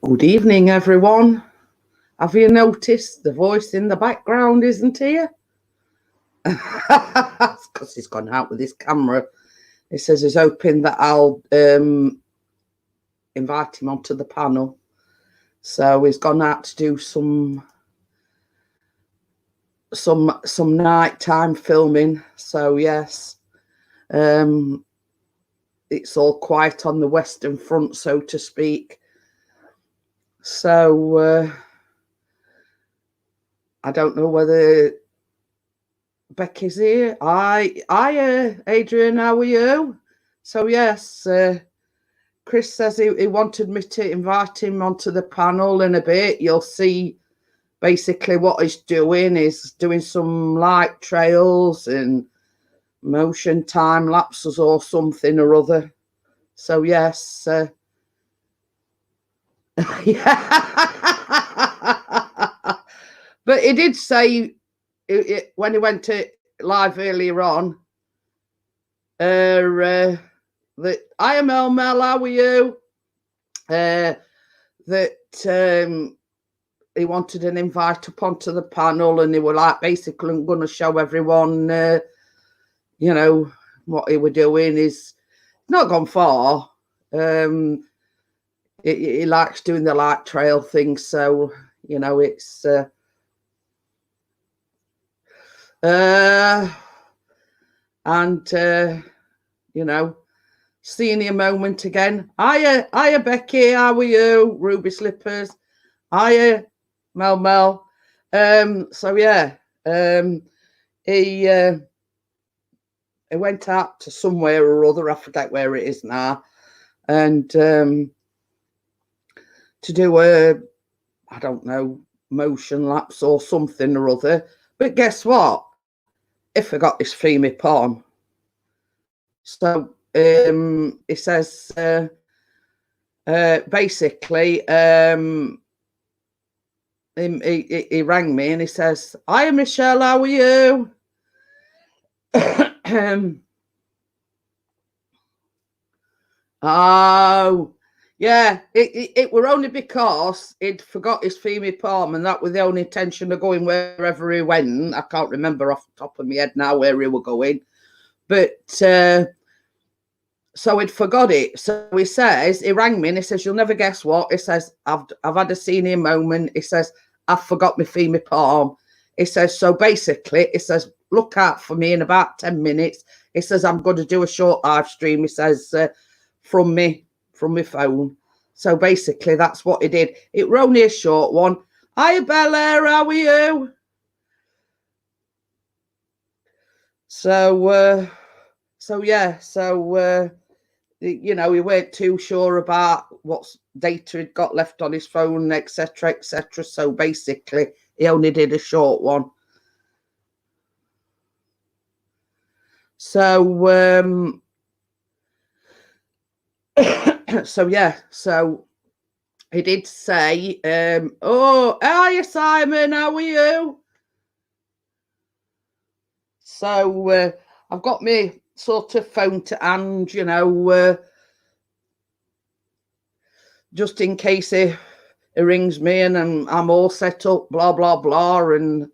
Good evening, everyone. Have you noticed the voice in the background isn't here? Because he's gone out with his camera. He says he's hoping that I'll invite him onto the panel. So he's gone out to do some nighttime filming. So yes, it's all quiet on the Western Front, so to speak. So I don't know whether Becky's here. Hi, Adrian, how are you? So yes, Chris says he wanted me to invite him onto the panel in a bit. You'll see basically what he's doing is doing some light trails and motion time lapses or something or other. So yes, yeah. But he did say when he went to live earlier on, that I am Mel, how are you? That he wanted an invite up onto the panel, and they were like basically going to show everyone, what he were doing. Is not gone far. He likes doing the light trail thing, so it's seeing you a moment again. Hiya, Becky, how are you? Ruby Slippers. Hiya, Mel. So yeah, he went out to somewhere or other, I forget where it is now, and to do I don't know, motion lapse or something or other. But guess what? He forgot his FEMA palm. So he says basically he rang me and he says, "Hi, Michelle, how are you?" Oh, yeah, it were only because he'd forgot his FEMA palm, and that was the only intention of going wherever he went. I can't remember off the top of my head now where he were going, but so he'd forgot it. So he says, he rang me and he says, "You'll never guess what." He says, I've had a senior moment. He says, "I forgot my FEMA palm." He says, so basically, he says, "Look out for me in about 10 minutes. He says, I'm going to do a short live stream." He says, from my phone. So basically, that's what he did. It were only a short one. Hi, Bella, how are you? So yeah, he weren't too sure about what data he'd got left on his phone, etc., etc. So basically, he only did a short one. So so yeah, so he did say, "Oh, hiya, Simon, how are you?" So I've got my sort of phone to hand, just in case he rings me and I'm all set up, blah blah blah. And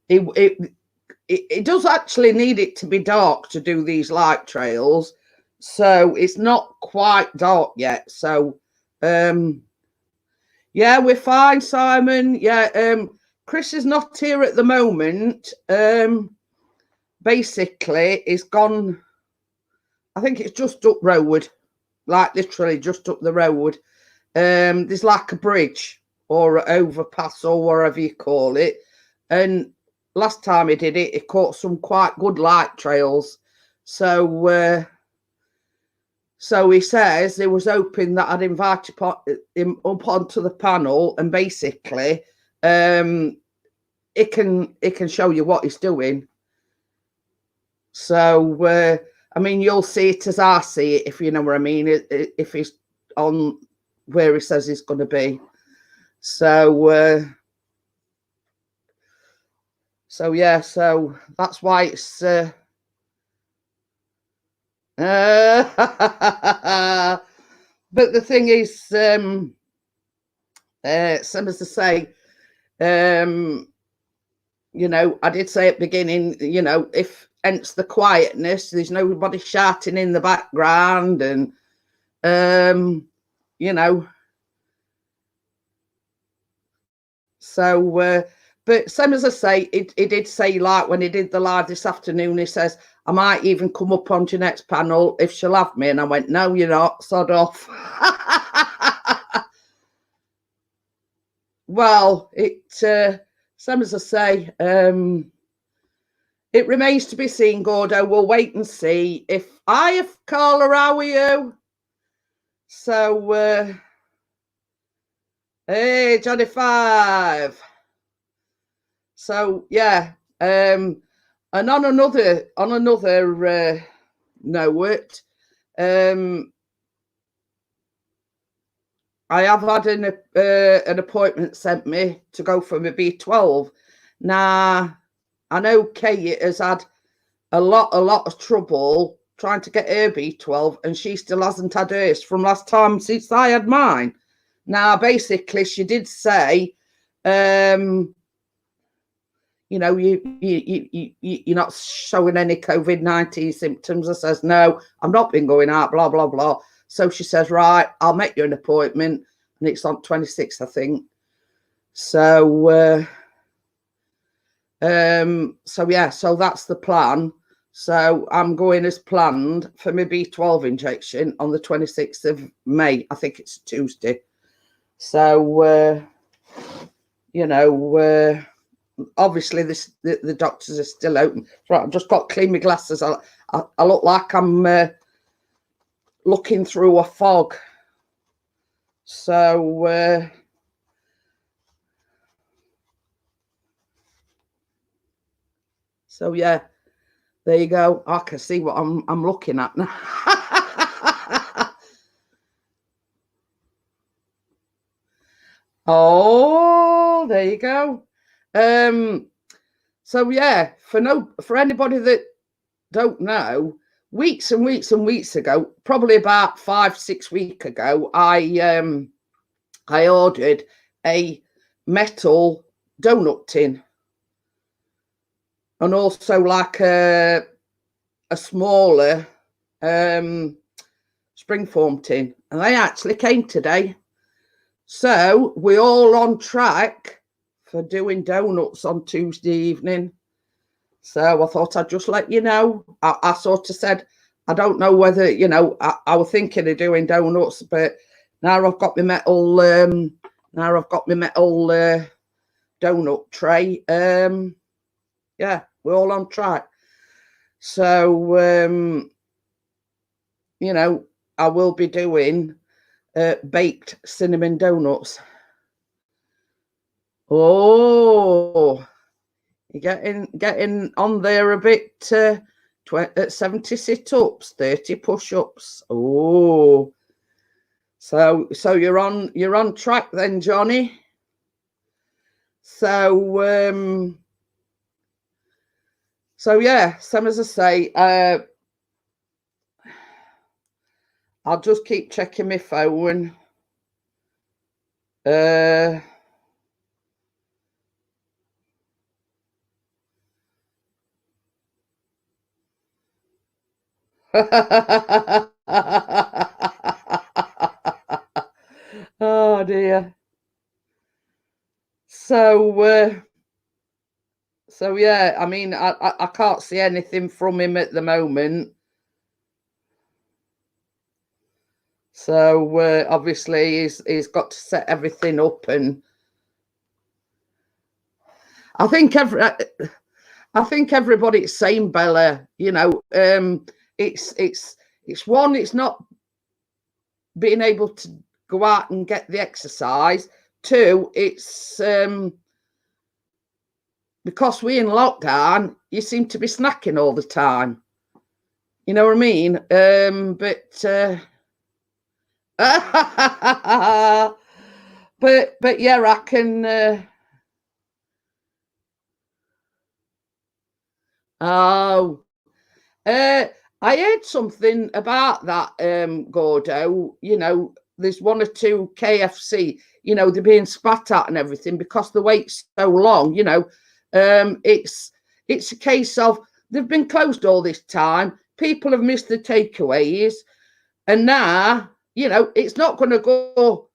it does actually need it to be dark to do these light trails, so it's not quite dark yet. So yeah, we're fine, Simon. Yeah, Chris is not here at the moment. Basically, he's gone. I think it's just up road, like literally just up the road. There's like a bridge or an overpass or whatever you call it. And last time he did it, he caught some quite good light trails. So so he says he was hoping that I'd invite him up onto the panel, and basically it can show you what he's doing. So I mean, you'll see it as I see it, if you know what I mean, if he's on where he says he's going to be. So so yeah, so that's why it's but the thing is, Same as I say, you know, I did say at the beginning, you know, if hence the quietness, there's nobody shouting in the background, and you know, so but same as I say, he did say, like when he did the live this afternoon, he says, I might even come up on Jeanette's panel if she'll have me. And I went, no, you're not, sod off. Well, same as I say, it remains to be seen, Gordo. We'll wait and see. If Carla, how are you? So, hey, Johnny Five. So yeah, and on another note, I have had an appointment sent me to go for my B12. Now, I know Kate has had a lot of trouble trying to get her B12, and she still hasn't had hers from last time since I had mine. Now, basically, she did say, you know, you're not showing any COVID-19 symptoms. I says, no, I've not been going out, blah, blah, blah. So she says, right, I'll make you an appointment. And it's on 26th, I think. So, so yeah, so that's the plan. So I'm going as planned for my B12 injection on the 26th of May. I think it's Tuesday. So, you know, obviously the doctors are still open. Right, I've just got to clean my glasses. I look like I'm looking through a fog. So so yeah, there you go. I can see what I'm looking at now. Oh, there you go. So yeah, for anybody that don't know, weeks and weeks and weeks ago, probably about 5-6 weeks ago, I ordered a metal donut tin, and also like a smaller springform tin, and they actually came today. So we're all on track for doing donuts on Tuesday evening. So I thought I'd just let you know. I sort of said, I don't know whether, you know, I was thinking of doing donuts, but now I've got my metal donut tray. Yeah, we're all on track. So, you know, I will be doing baked cinnamon donuts. Oh, you're getting on there a bit. 70 sit-ups, 30 push-ups. Oh, so you're on track then, Johnny. So so yeah, same as I say, I'll just keep checking my phone. Oh dear. So so yeah, I mean, I can't see anything from him at the moment. So obviously he's got to set everything up, and I think everybody's saying, Bella, you know, it's one, it's not being able to go out and get the exercise. Two, it's because we're in lockdown, you seem to be snacking all the time. You know what I mean? But yeah, I can. Oh, I heard something about that, Gordo. You know, there's one or two KFC, you know, they're being spat at and everything because the wait's so long, you know. It's a case of they've been closed all this time. People have missed the takeaways, and now, you know, it's not going to go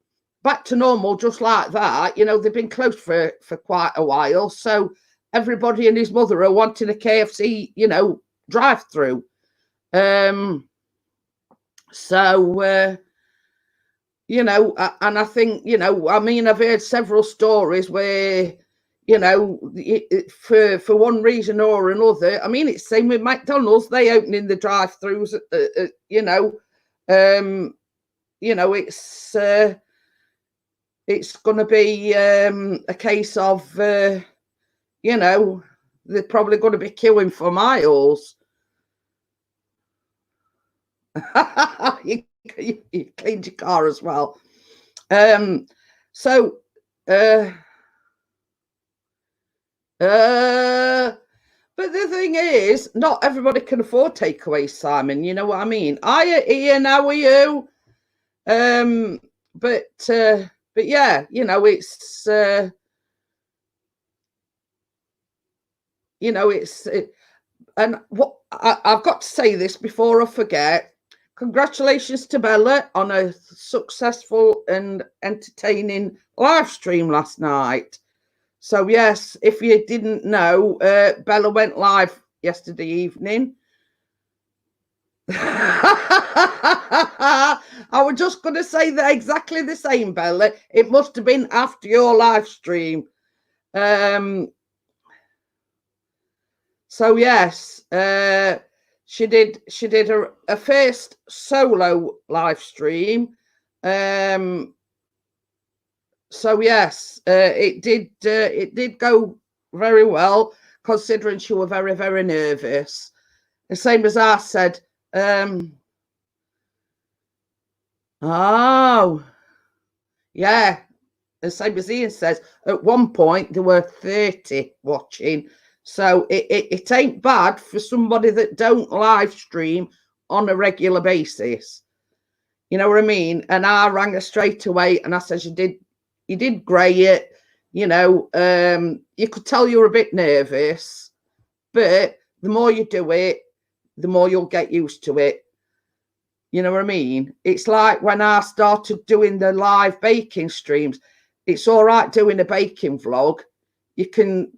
back to normal just like that. You know, they've been closed for quite a while, so everybody and his mother are wanting a KFC, you know, drive-through. So you know, and I think, you know, I mean, I've heard several stories where, you know, for one reason or another, I mean, it's the same with McDonald's, they opening the drive-throughs, you know, it's going to be a case of, you know, they're probably going to be queuing for miles. you cleaned your car as well. So but the thing is, not everybody can afford takeaways, Simon. You know what I mean? Hiya, Ian, how are you? But yeah, you know, it's you know, and what I've got to say this before I forget. Congratulations to Bella on a successful and entertaining live stream last night. So yes, if you didn't know, Bella went live yesterday evening. I was just going to say that exactly the same, Bella. It must have been after your live stream. So yes, she did a first solo live stream. So yes, it did go very well, considering she was very, very nervous. The same as I said. Oh, yeah. The same as Ian says. At one point there were 30 watching. So it ain't bad for somebody that don't live stream on a regular basis. You know what I mean? And I rang her straight away and I said, you did great. You know, you could tell you were a bit nervous, but the more you do it, the more you'll get used to it. You know what I mean? It's like when I started doing the live baking streams. It's all right doing a baking vlog. You can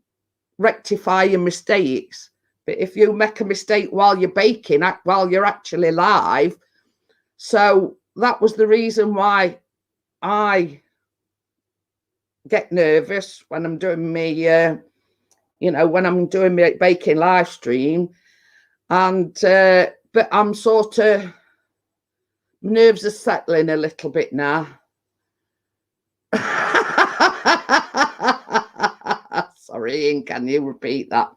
rectify your mistakes. But if you make a mistake while you're baking, while you're actually live, so that was the reason why I get nervous when I'm doing me, you know, when I'm doing my baking live stream. And but I'm sort of, nerves are settling a little bit now. Sorry, Ian, can you repeat that?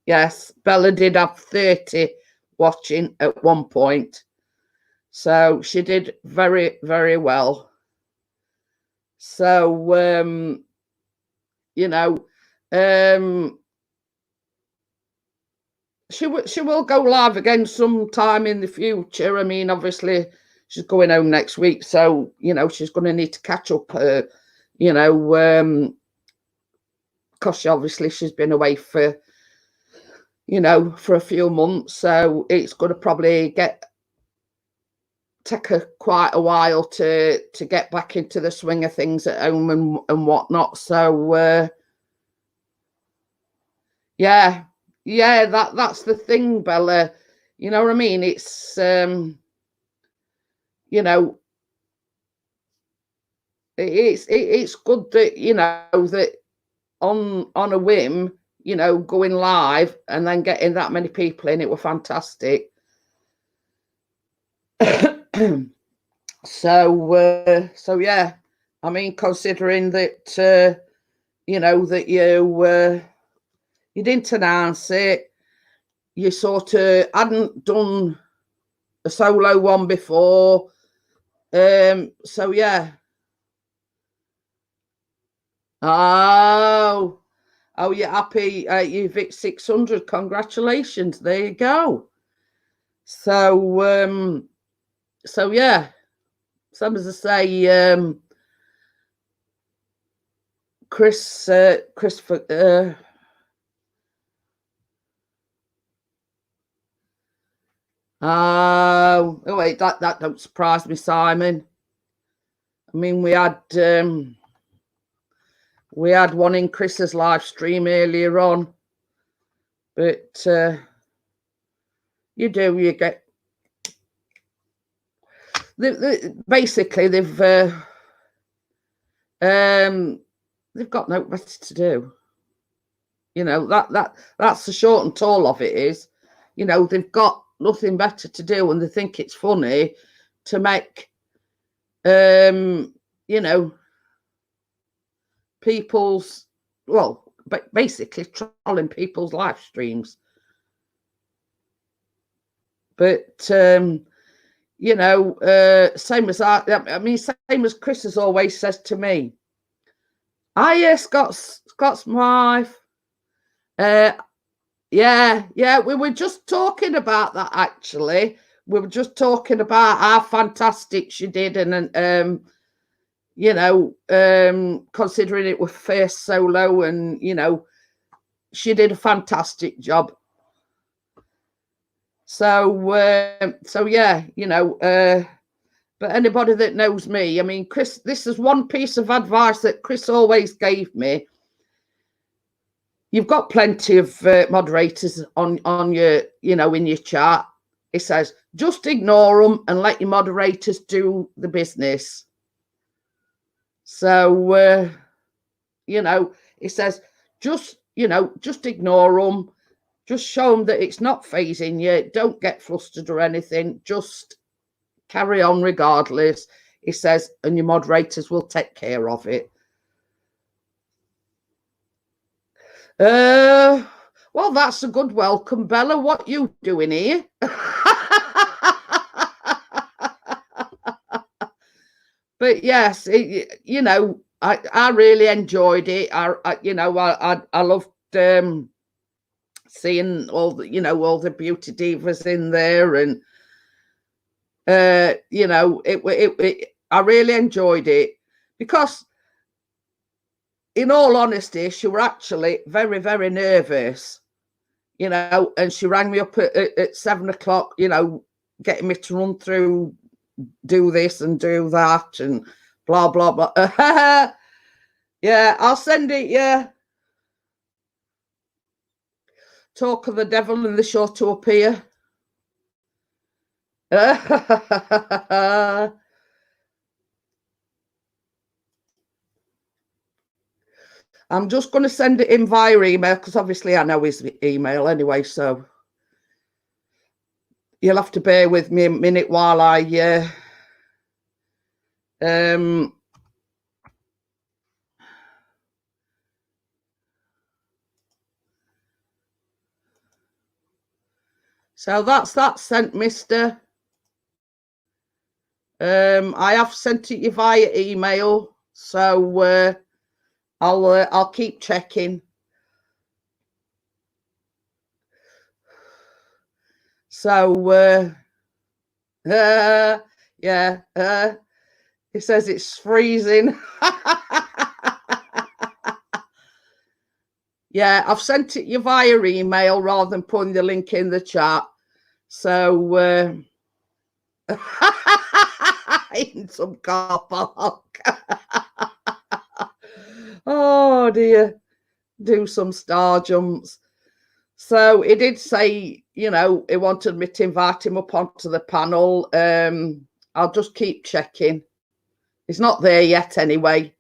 Yes, Bella did have 30 watching at one point. So she did very, very well. So, you know, she will go live again sometime in the future. I mean, obviously, she's going home next week. So, you know, she's going to need to catch up, you know, because she's been away for, you know, for a few months. So it's going to probably take her quite a while to get back into the swing of things at home and whatnot. So yeah, that's the thing, Bella. You know what I mean? It's you know, it's good that, you know, that on a whim, you know, going live and then getting that many people in, it was fantastic. So yeah, I mean, considering that you know, that you didn't announce it, you sort of hadn't done a solo one before, so yeah. Oh, you're happy, you've hit 600. Congratulations, there you go. So so yeah, some as I say, Christopher. Oh wait, that don't surprise me, Simon. I mean, we had one in Chris's live stream earlier on, but you get basically they've got no better to do. You know, that's the short and tall of it is, you know, they've got nothing better to do, and they think it's funny to make you know, people's, well, basically trolling people's live streams. But you know, same as I mean, same as Chris has always says to me. Yeah, Scott's wife. Yeah, we were just talking about that actually. We were just talking about how fantastic she did, and you know, considering it was first solo, and you know, she did a fantastic job. So so yeah, you know, but anybody that knows me, I mean, Chris, this is one piece of advice that Chris always gave me. You've got plenty of moderators on your, you know, in your chat. It says, just ignore them and let your moderators do the business. So, you know, it says, just, you know, just ignore them. Just show them that it's not phasing you. Don't get flustered or anything. Just carry on regardless. It says, and your moderators will take care of it. Well, that's a good welcome, Bella. What you doing here? But yes, you know, I really enjoyed it. You know, I loved seeing all the, you know, all the beauty divas in there, and you know, I really enjoyed it because, in all honesty, she were actually very, very nervous, you know, and she rang me up at 7 o'clock, you know, getting me to run through, do this and do that and blah, blah, blah. Yeah, I'll send it, yeah. Talk of the devil and the sure to appear. I'm just going to send it in via email because obviously I know his email anyway, so you'll have to bear with me a minute while I so that's that sent, mister. I have sent it you via email, so I'll keep checking. So yeah, it says it's freezing. Yeah, I've sent it you via email rather than putting the link in the chat. So in some car park. Oh dear, do some star jumps. So he did say, you know, he wanted me to invite him up onto the panel. I'll just keep checking. He's not there yet anyway,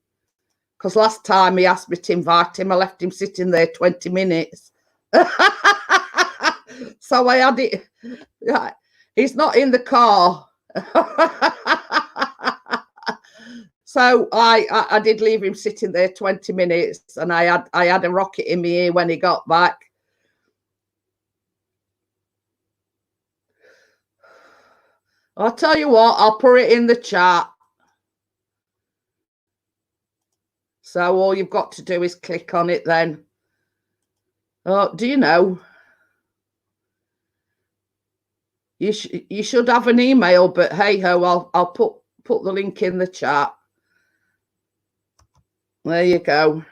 because last time he asked me to invite him, I left him sitting there 20 minutes. So I had it. He's not in the car. So I did leave him sitting there 20 minutes, and I had a rocket in my ear when he got back. I'll tell you what, I'll put it in the chat. So all you've got to do is click on it then. Oh, do you know? You should have an email, but hey ho, I'll put the link in the chat. There you go.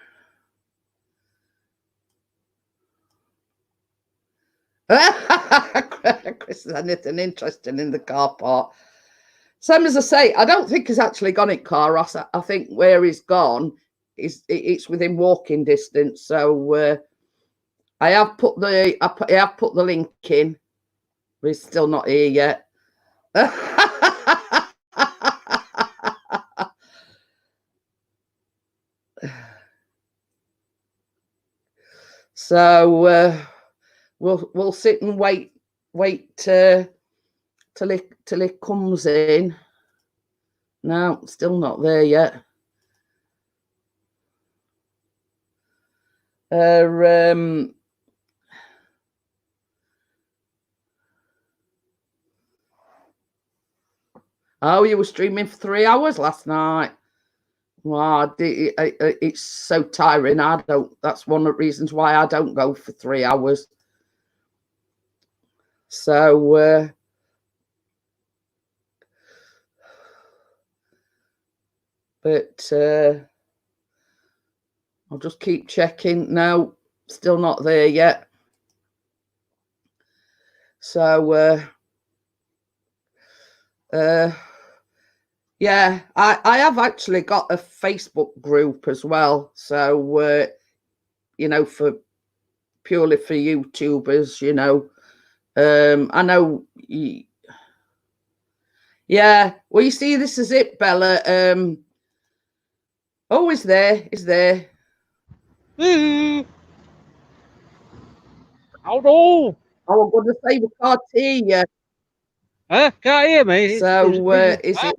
Chris, is anything interesting in the car park? Same as I say, I don't think he's actually gone in car, Ross. I think where he's gone it's within walking distance. So I have put the link in, but he's still not here yet. So we'll sit and wait till it comes in. No, still not there yet. Oh, you were streaming for 3 hours last night. Wow, it's so tiring. That's one of the reasons why I don't go for 3 hours. So but I'll just keep checking. No, still not there yet. So yeah, I have actually got a Facebook group as well. So you know, purely for YouTubers, you know. I know. Yeah. Well, you see, this is it, Bella. Oh, he's there. He's there. How do? Oh, I'm going to say we can't hear you. Huh? Can't hear me. So is it?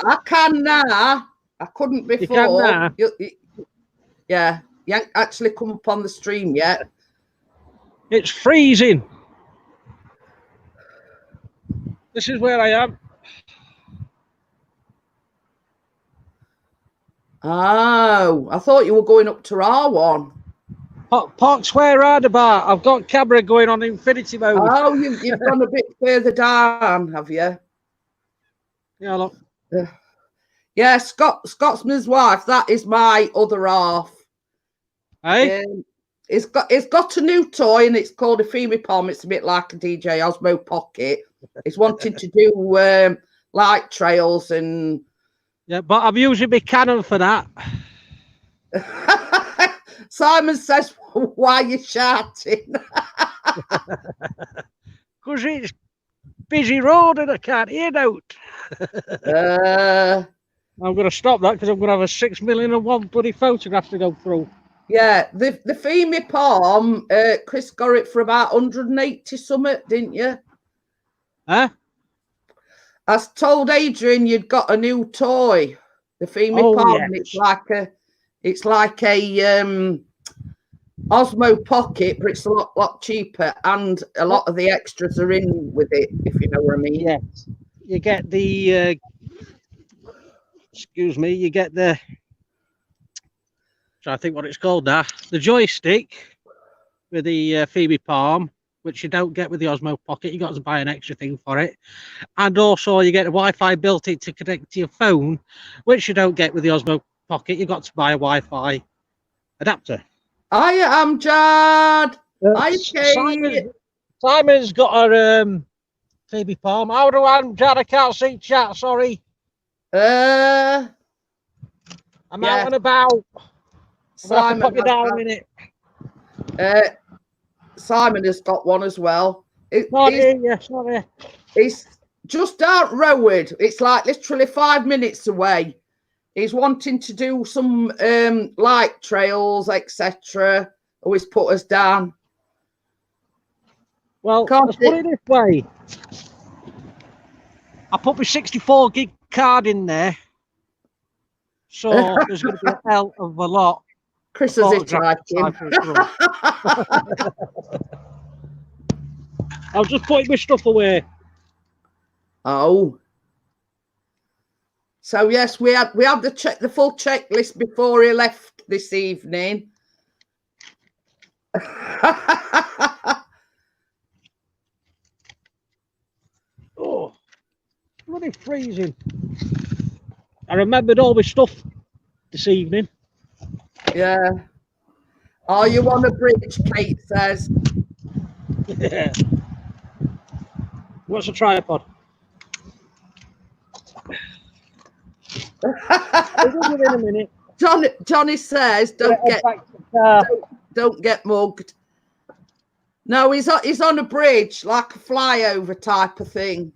I can now. I couldn't before. You can now? Yeah. You ain't actually come up on the stream yet. It's freezing. This is where I am. Oh, I thought you were going up to R1. Park Square Roundabout. I've got camera going on infinity mode. Oh, you've gone a bit further down, have you? Yeah, look. Yeah, Scotsman's wife. That is my other half. Hey? It's got a new toy and it's called a Femi Palm. It's a bit like a DJ Osmo Pocket. It's wanting to do light trails and. Yeah, but I'm using my Canon for that. Simon says, "Why are you shouting?" Because it's busy road and I can't hear out. I'm going to stop that because I'm going to have a 6 million and one bloody photograph to go through. Yeah, the Femi Palm, Chris got it for about 180 something, didn't you? Huh? I told Adrian you'd got a new toy, the Femi Palm. Yes. It's like a Osmo Pocket, but it's a lot cheaper, and a lot of the extras are in with it, if you know what I mean. Yes. You get the excuse me, you get the, so I think what it's called now, the joystick with the Femi Palm, which you don't get with the Osmo Pocket. You got to buy an extra thing for it. And also you get a Wi-Fi built in to connect to your phone, which you don't get with the Osmo Pocket. You've got to buy a Wi-Fi adapter. I am Jad. Simon's got a Femi Palm. How do I, Jad? I can't see chat, sorry. I'm out and about. Simon, put you down in it. Simon has got one as well. Sorry. It's just out road. It's like literally 5 minutes away. He's wanting to do some light trails, etc. Always put us down. Well, let's put it this way. I put my 64 gig card in there. So there's going to be a hell of a lot. Chris is hitchhiking. I'll just put my stuff away. Oh. So yes, we had the full checklist before he left this evening. Oh. bloody freezing. I remembered all my stuff this evening. Yeah. Are you on a bridge? Kate says. Yeah. What's a tripod? In a minute. Johnny says, don't get mugged. No, he's on a bridge, like a flyover type of thing.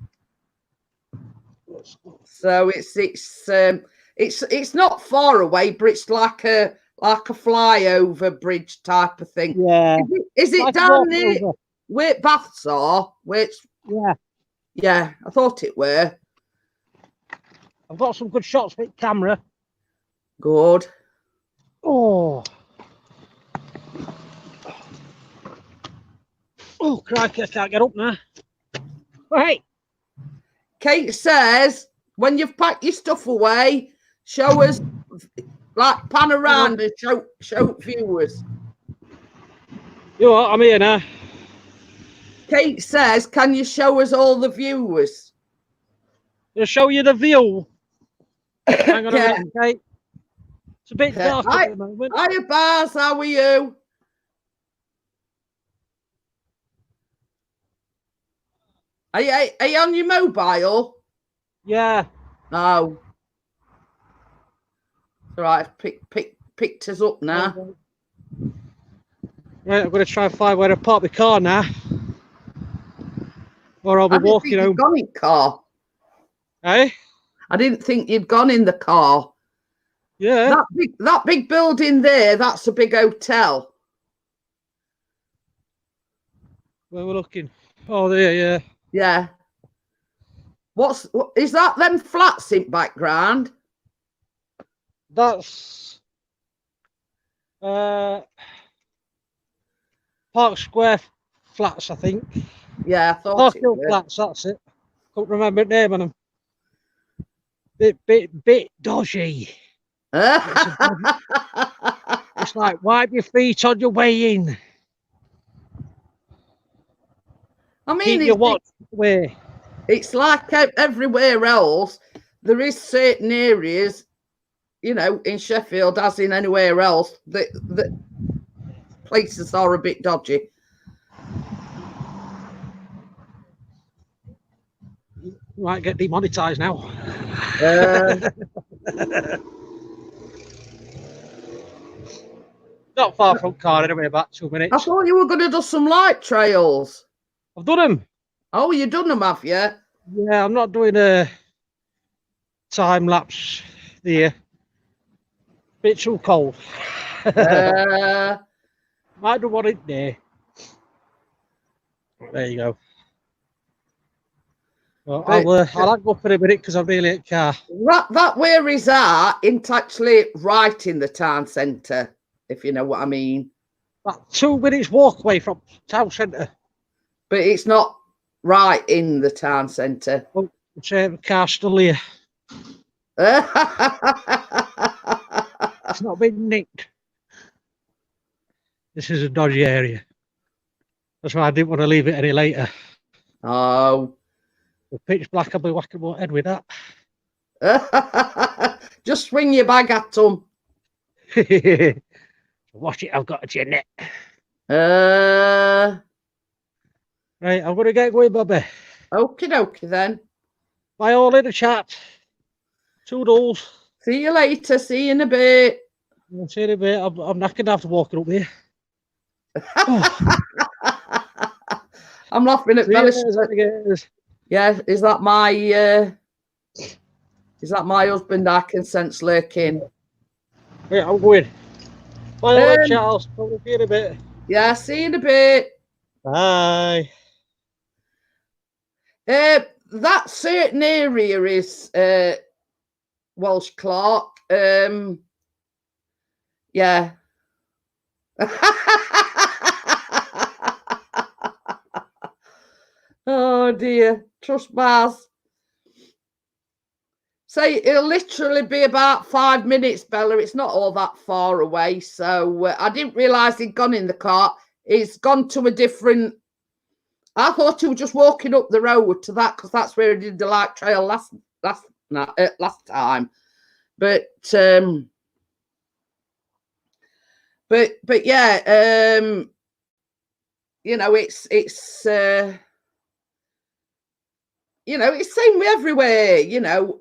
So it's not far away, but it's like a flyover bridge type of thing. Yeah. Is it like down there where Baths are? Yeah, I thought it were. I've got some good shots with camera. Good. Oh, crikey, I can't get up now. Right. Kate says, when you've packed your stuff away, show us, like, pan around and show viewers. You know what? I'm here now. Kate says, can you show us all the viewers? I'll show you the view. Hang on a minute, Kate. It's a bit dark at the moment. Hiya, Baz, how are you? Are you on your mobile? Yeah. Oh. All right, picked us up now. Right, I'm going to try and find where to park the car now. Or I'll be walking home. Gone in car. Hey? I didn't think you'd gone in the car. Yeah. That big building there, that's a big hotel. Where we're looking. Oh, there, yeah. Yeah. What is that? Them flats in background? That's Park Square flats, I think. Yeah, I thought Park Hill flats, that's it. Can't remember the name of them. Bit dodgy. It's like, wipe your feet on your way in. I mean, keep your watch away. It's like everywhere else. There is certain areas, you know, in Sheffield, as in anywhere else, that places are a bit dodgy. Might get demonetized now. Not far from car anyway, about 2 minutes. I thought you were going to do some light trails. I've done them. Oh, you done them, have you? Yeah, I'm not doing a time lapse there. Bit too cold. Might do one in there. There you go. Well, I'll hang up for a minute because I'm really at car. That where is that? It's actually right in the town centre, if you know what I mean. About 2 minutes walk away from town centre. But it's not right in the town centre. Oh, the car's still here. It's not been nicked. This is a dodgy area. That's why I didn't want to leave it any later. Oh. The pitch black, I'll be whacking my head with that. Just swing your bag at them. Watch it, I've got a Jeanette. Right, I'm going to get going, Bobby. Okie dokie then. Bye all in the chat. Toodles. See you later. See you in a bit. I'll see you in a bit. I'm knackered after walking up here. I'm laughing at Bella. Yeah, is that my husband? I can sense lurking. Yeah, I'm going. Bye all, Charles. I'll see you in a bit. Yeah, see you in a bit. Bye. That certain area is Walsh Clark. Yeah. Oh dear. Trust Baz. Say it'll literally be about 5 minutes, Bella. It's not all that far away. So I didn't realise he'd gone in the car. He's gone to a different I thought he was just walking up the road to that because that's where he did the light trail last time. But yeah, you know, it's you know, it's same way everywhere. You know,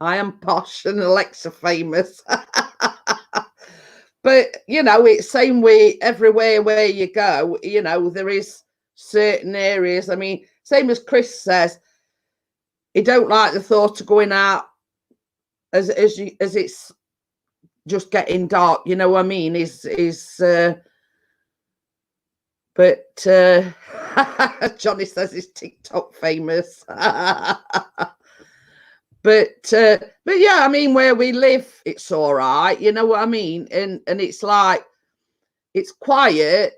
I am posh and Alexa famous. But, you know, it's same way everywhere where you go. You know, there is certain areas. I mean, same as Chris says, he don't like the thought of going out as it's just getting dark. You know what I mean? But Johnny says he's TikTok famous. But yeah, I mean, where we live, it's all right. You know what I mean? And it's like, it's quiet,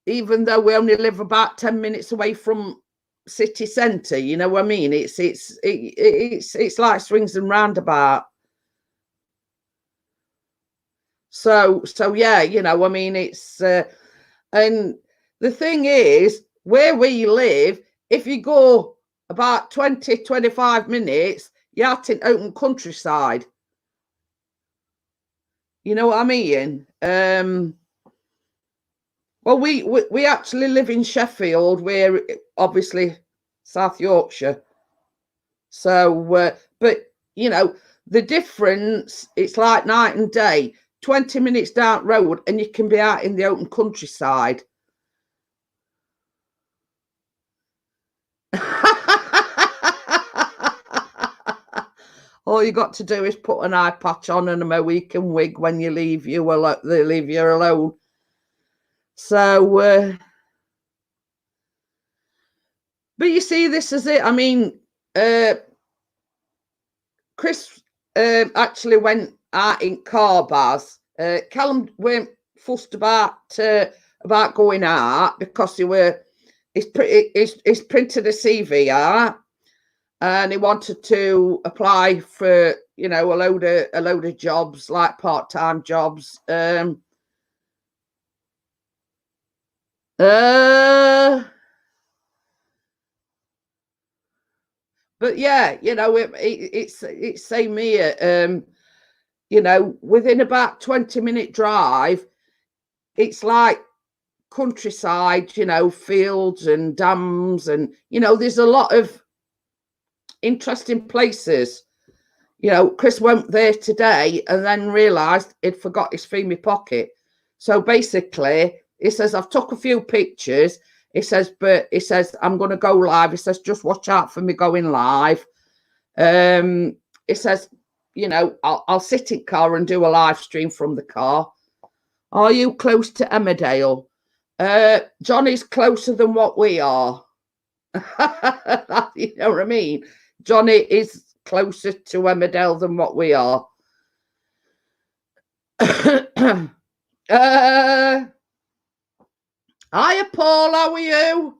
even though we only live about 10 minutes away from city centre. You know what I mean? It's like swings and roundabout. So yeah, you know, I mean, it's and the thing is, where we live, if you go about 20-25 minutes, you're out in open countryside. You know what I mean? Well, we actually live in Sheffield, we're obviously South Yorkshire. So, but you know, the difference, it's like night and day. 20 minutes down road, and you can be out in the open countryside. All you got to do is put an eye patch on and a Mohican wig when you leave they leave you alone. So, but you see, this is it. I mean, Chris actually went out in car bars. Callum weren't fussed about going out because he's printed a CV out. And he wanted to apply for, you know, a load of jobs, like part-time jobs. But yeah, you know, it's same here. You know, within about 20-minute drive, it's like countryside, you know, fields and dams, and you know, there's a lot of interesting places. You know, Chris went there today and then realised he'd forgot his thing in my pocket. So basically, he says, I've took a few pictures. He says, I'm going to go live. He says, just watch out for me going live. He says, you know, I'll sit in car and do a live stream from the car. Are you close to Emmerdale? Johnny's closer than what we are. You know what I mean? Johnny is closer to Emmerdale than what we are. Hiya, Paul, how are you?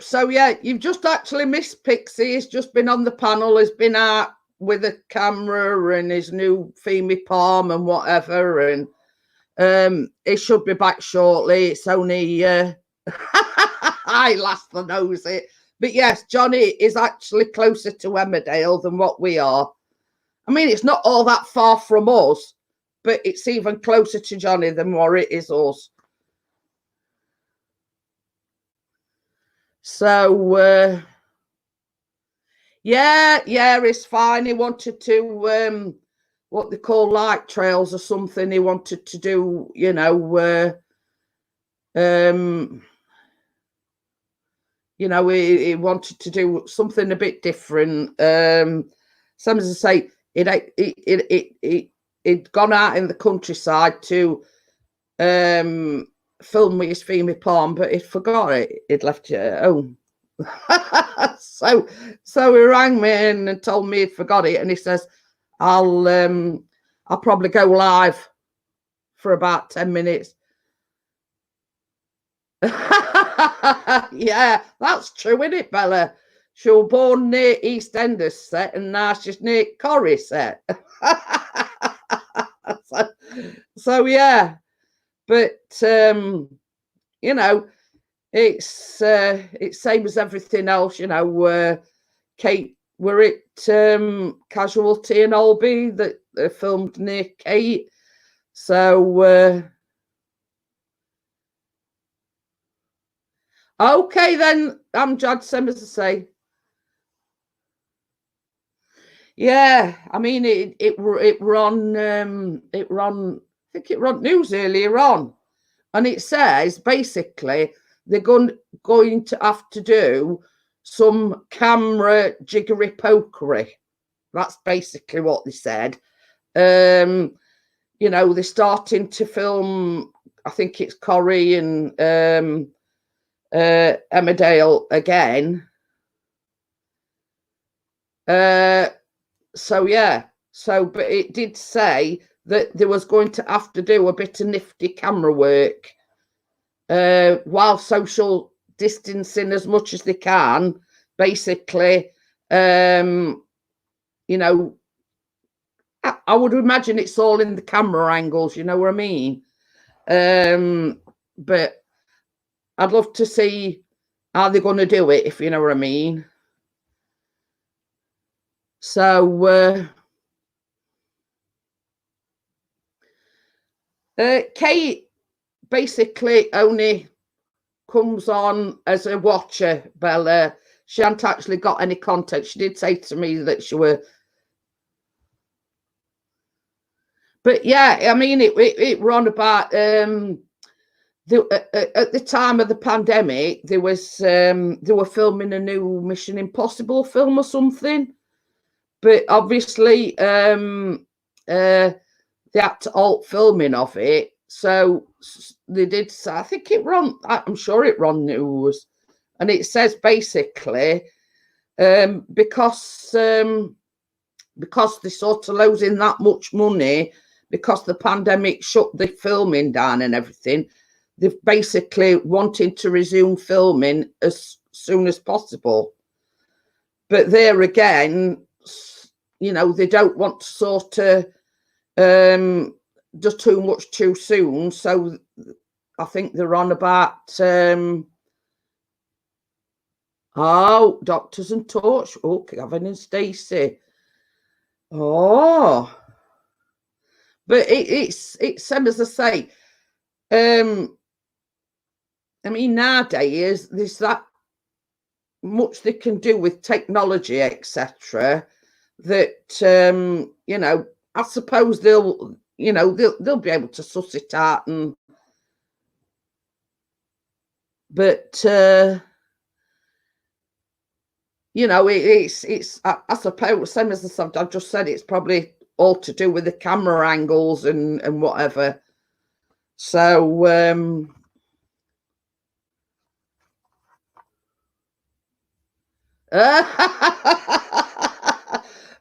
So yeah, you've just actually missed Pixie. He's just been on the panel. He's been out with a camera and his new Femi Palm and whatever, and he should be back shortly. It's only I last the knows it. But yes, Johnny is actually closer to Emmerdale than what we are. I mean, it's not all that far from us, but it's even closer to Johnny than what it is us. So, yeah, it's fine. He wanted to, what they call light trails or something. He wanted to do, you know, you know, he wanted to do something a bit different. Some as I say, he'd gone out in the countryside to film with his Femi Palm, but he'd forgot it. He'd left it at home. So he rang me and told me he'd forgot it, and he says, I'll probably go live for about 10 minutes. Yeah, that's true, isn't it, Bella? She was born near EastEnders set, and now she's near Corrie set. So yeah, but you know, it's same as everything else, you know. Kate, we're at Casualty in Alby that filmed near Kate. So okay then, Amjad, same as I say. Yeah, I mean it ran I think it ran news earlier on, and it says basically they're going to have to do some camera jiggery pokery. That's basically what they said. You know, they're starting to film, I think it's Corrie and Emmerdale again. So yeah, but it did say that there was going to have to do a bit of nifty camera work while social distancing as much as they can, basically. You know, I would imagine it's all in the camera angles, you know what I mean? But I'd love to see how they're going to do it, if you know what I mean. So Kate basically only comes on as a watcher, Bella. She hadn't actually got any content. She did say to me that she were, but yeah, I mean it ran about at the time of the pandemic. They were filming a new Mission Impossible film or something, but obviously they had to halt filming of it. So they did. I think it ran. I'm sure it ran news, and it says basically because they're sort of losing that much money because the pandemic shut the filming down and everything. They've basically wanting to resume filming as soon as possible. But there again, you know, they don't want to sort of do too much too soon. So I think they're on about Doctors and Torch. Oh, Gavin and Stacey. Oh, but it's same as I say. I mean, nowadays there's that much they can do with technology, etc. That you know, I suppose they'll be able to suss it out, and but you know, it's I suppose same as I've just said, it's probably all to do with the camera angles and whatever. So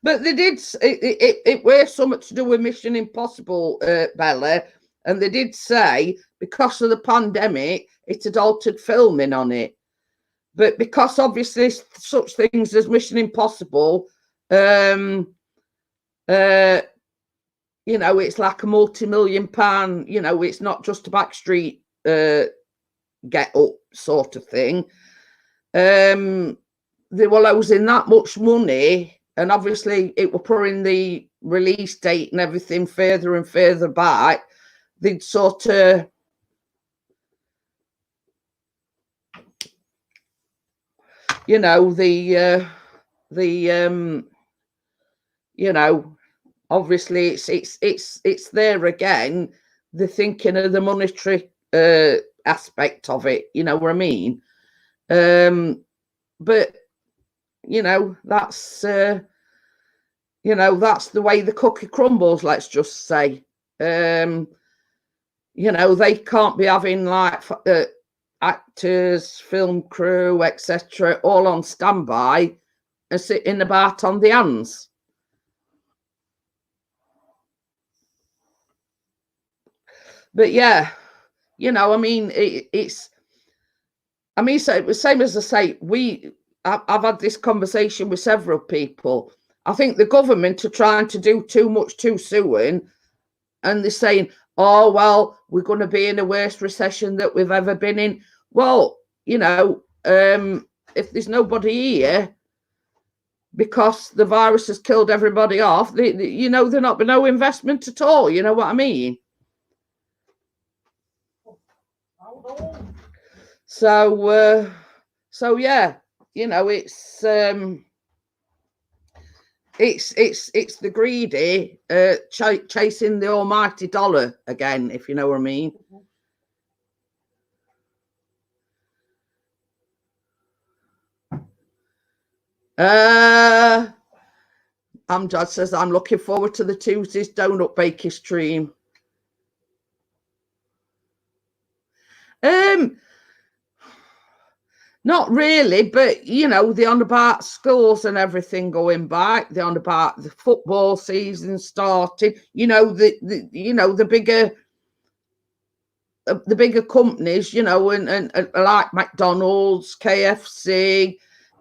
but they did it was something to do with Mission Impossible, Bella, and they did say because of the pandemic it had altered filming on it. But because obviously such things as Mission Impossible, you know, it's like a multi-million-pound, you know, it's not just a backstreet get up sort of thing. They were losing that much money, and obviously it were putting the release date and everything further and further back. They'd sort of you know, you know, obviously it's there again, the thinking of the monetary aspect of it, you know what I mean? But you know, that's you know, that's the way the cookie crumbles, let's just say. You know, they can't be having like actors, film crew, etc., all on standby and sitting about on the hands. But yeah, you know, I mean, it's. I mean, so it was same as I say. I've had this conversation with several people. I think the government are trying to do too much too soon, and they're saying, "Oh well, we're going to be in the worst recession that we've ever been in." Well, you know, if there's nobody here because the virus has killed everybody off, you know, there'll not be no investment at all. You know what I mean? So, so yeah, you know, it's the greedy chasing the almighty dollar again, if you know what I mean. Amjad says, I'm looking forward to the Tuesday's donut baking stream. Not really, but you know, they're on about schools and everything going back. They're on about the football season starting. You know, the bigger companies, you know, and like McDonald's, KFC,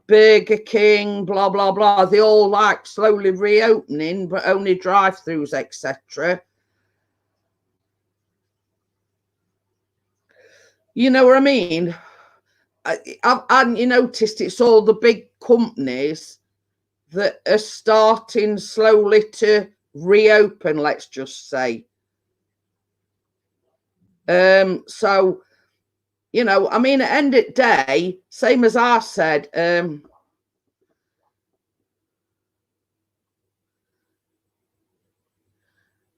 Burger King, blah blah blah. They all like slowly reopening, but only drive-throughs, etc. You know what I mean? And you noticed it's all the big companies that are starting slowly to reopen, let's just say. So, you know, I mean, at the end of the day, same as I said,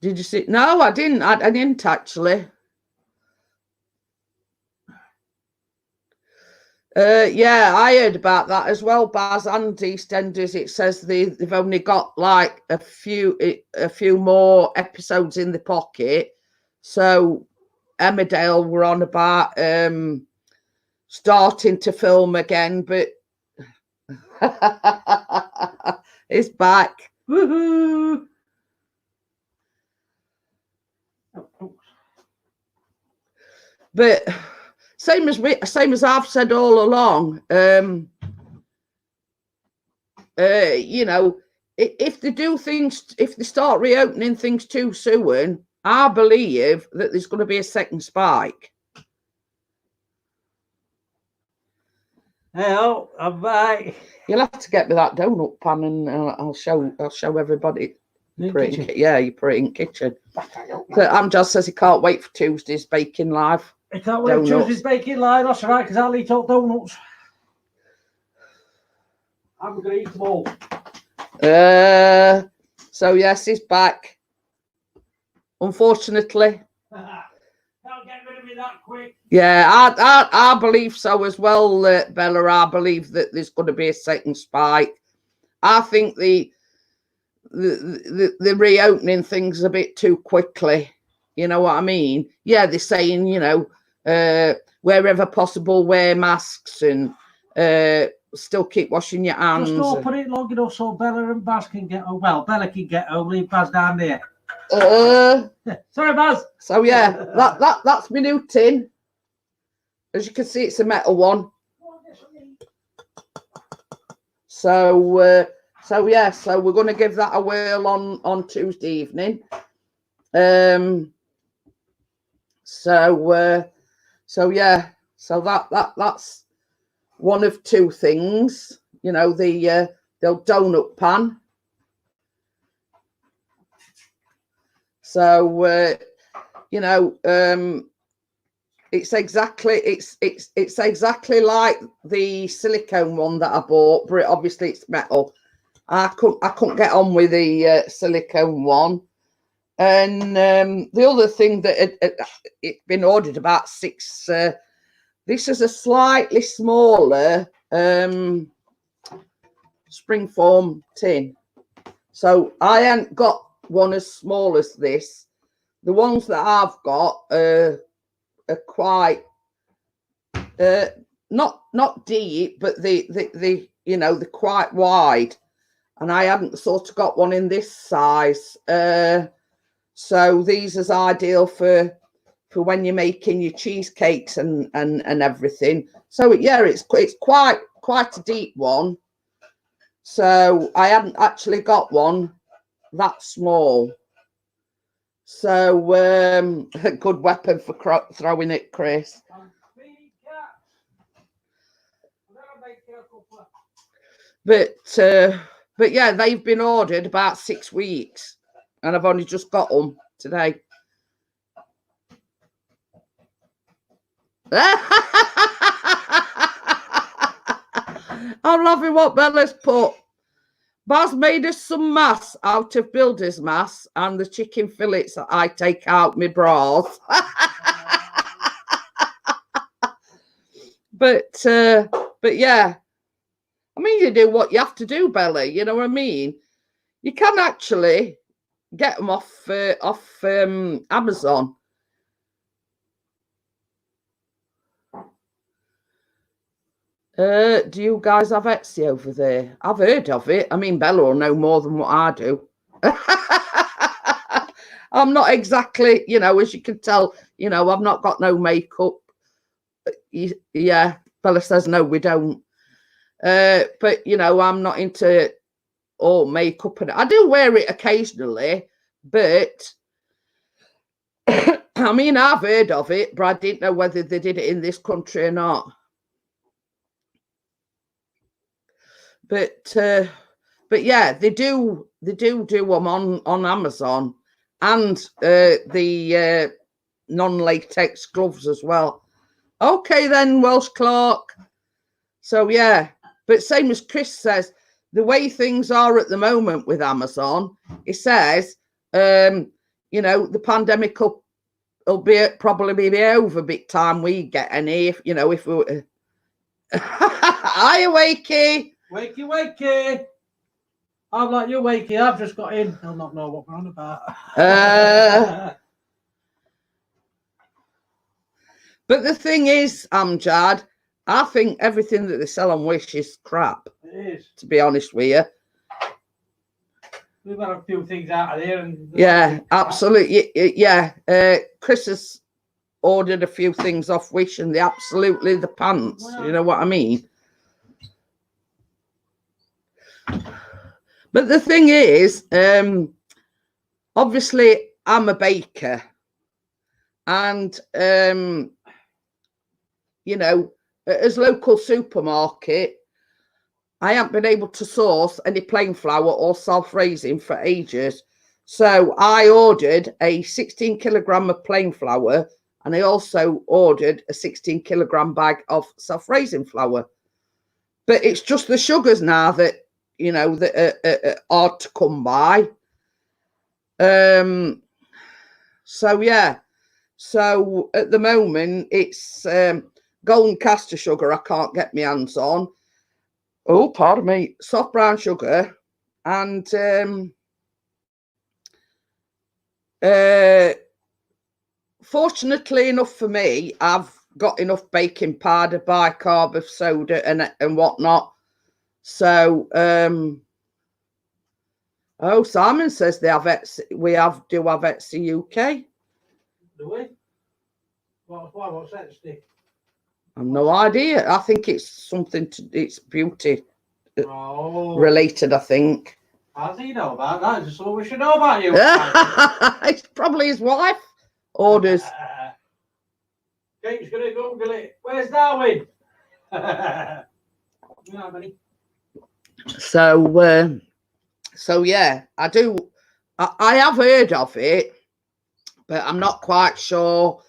did you see? No, I didn't. I didn't actually. Yeah, I heard about that as well, Baz and EastEnders. It says they've only got like a few more episodes in the pocket. So Emmerdale were on about starting to film again, but it's back. Woohoo! But same as I've said all along, you know, if they do things, if they start reopening things too soon, I believe that there's going to be a second spike. Hello, I'm back. You'll have to get me that donut pan, and I'll show everybody. You put it in kitchen. So Amjad says he can't wait for Tuesday's baking live. I can't wait for Tuesday's baking live. That's right, because I'll eat all donuts. I'm going to eat them all. So yes, he's back. Unfortunately. Can't get rid of me that quick. Yeah, I believe so as well, Bella. I believe that there's going to be a second spike. I think the reopening things a bit too quickly. You know what I mean? Yeah, they're saying, you know, wherever possible, wear masks and still keep washing your hands. Just don't put it long enough so Bella and Baz can get home. Well, Bella can get home, leave Baz down there. Sorry, Baz. So yeah, that's my new tin. As you can see, it's a metal one. So yeah, so we're going to give that a whirl on Tuesday evening. So yeah, so that's one of two things. You know, the donut pan. So you know, it's exactly like the silicone one that I bought, but obviously it's metal. I couldn't get on with the silicone one. And the other thing that it's been ordered about 6. This is a slightly smaller springform tin. So I hadn't got one as small as this. The ones that I've got are quite not deep, but the you know, they're quite wide. And I hadn't sort of got one in this size. So these is ideal for when you're making your cheesecakes and everything. So yeah, it's quite a deep one. So I hadn't actually got one that small. So a good weapon for throwing it, Chris. But yeah, they've been ordered about 6 weeks, and I've only just got them today. I'm loving what Bella's put. Baz made us some mass out of builder's mass and the chicken fillets that I take out my bras. But yeah, I mean, you do what you have to do, Bella. You know what I mean? You can actually get them off Amazon. Do you guys have Etsy over there? I've heard of it. I mean, Bella will know more than what I do. I'm not exactly, you know, as you can tell, you know, I've not got no makeup. Yeah, Bella says no, we don't. But you know, I'm not into all makeup, and I do wear it occasionally, but I mean, I've heard of it, but I didn't know whether they did it in this country or not. But yeah, they do them on Amazon, and the non-latex gloves as well. Okay then, Welsh Clark. So yeah, but same as Chris says, the way things are at the moment with Amazon, it says, you know, the pandemic will probably be over big time we get any, if you know, if we were. Hiya, Wakey. Wakey. I'm like you, Wakey. I've just got in. I'll not know what we're on about. But the thing is, Amjad, I think everything that they sell on Wish is crap. It is. To be honest with you. We've got a few things out of there. And yeah, absolutely. Yeah. Chris has ordered a few things off Wish, and they're absolutely the pants. Well, you know what I mean? But the thing is, obviously, I'm a baker. And, you know, as local supermarket, I haven't been able to source any plain flour or self-raising for ages. So I ordered a 16 kilogram of plain flour, and I also ordered a 16 kilogram bag of self-raising flour. But it's just the sugars now that, you know, that are to come by. So yeah. So at the moment, it's golden caster sugar I can't get my hands on. Oh, pardon me. Soft brown sugar. And fortunately enough for me, I've got enough baking powder, bicarb of soda and whatnot. So, oh, Simon says they have Etsy. Do have Etsy UK. Do we? What's Etsy? I've no idea. I think it's something it's beauty related, I think. How does he know about that? Just all we should know about you. It's probably his wife orders. Kate's going to Google it. Where's Darwin? So yeah, I do. I have heard of it, but I'm not quite sure.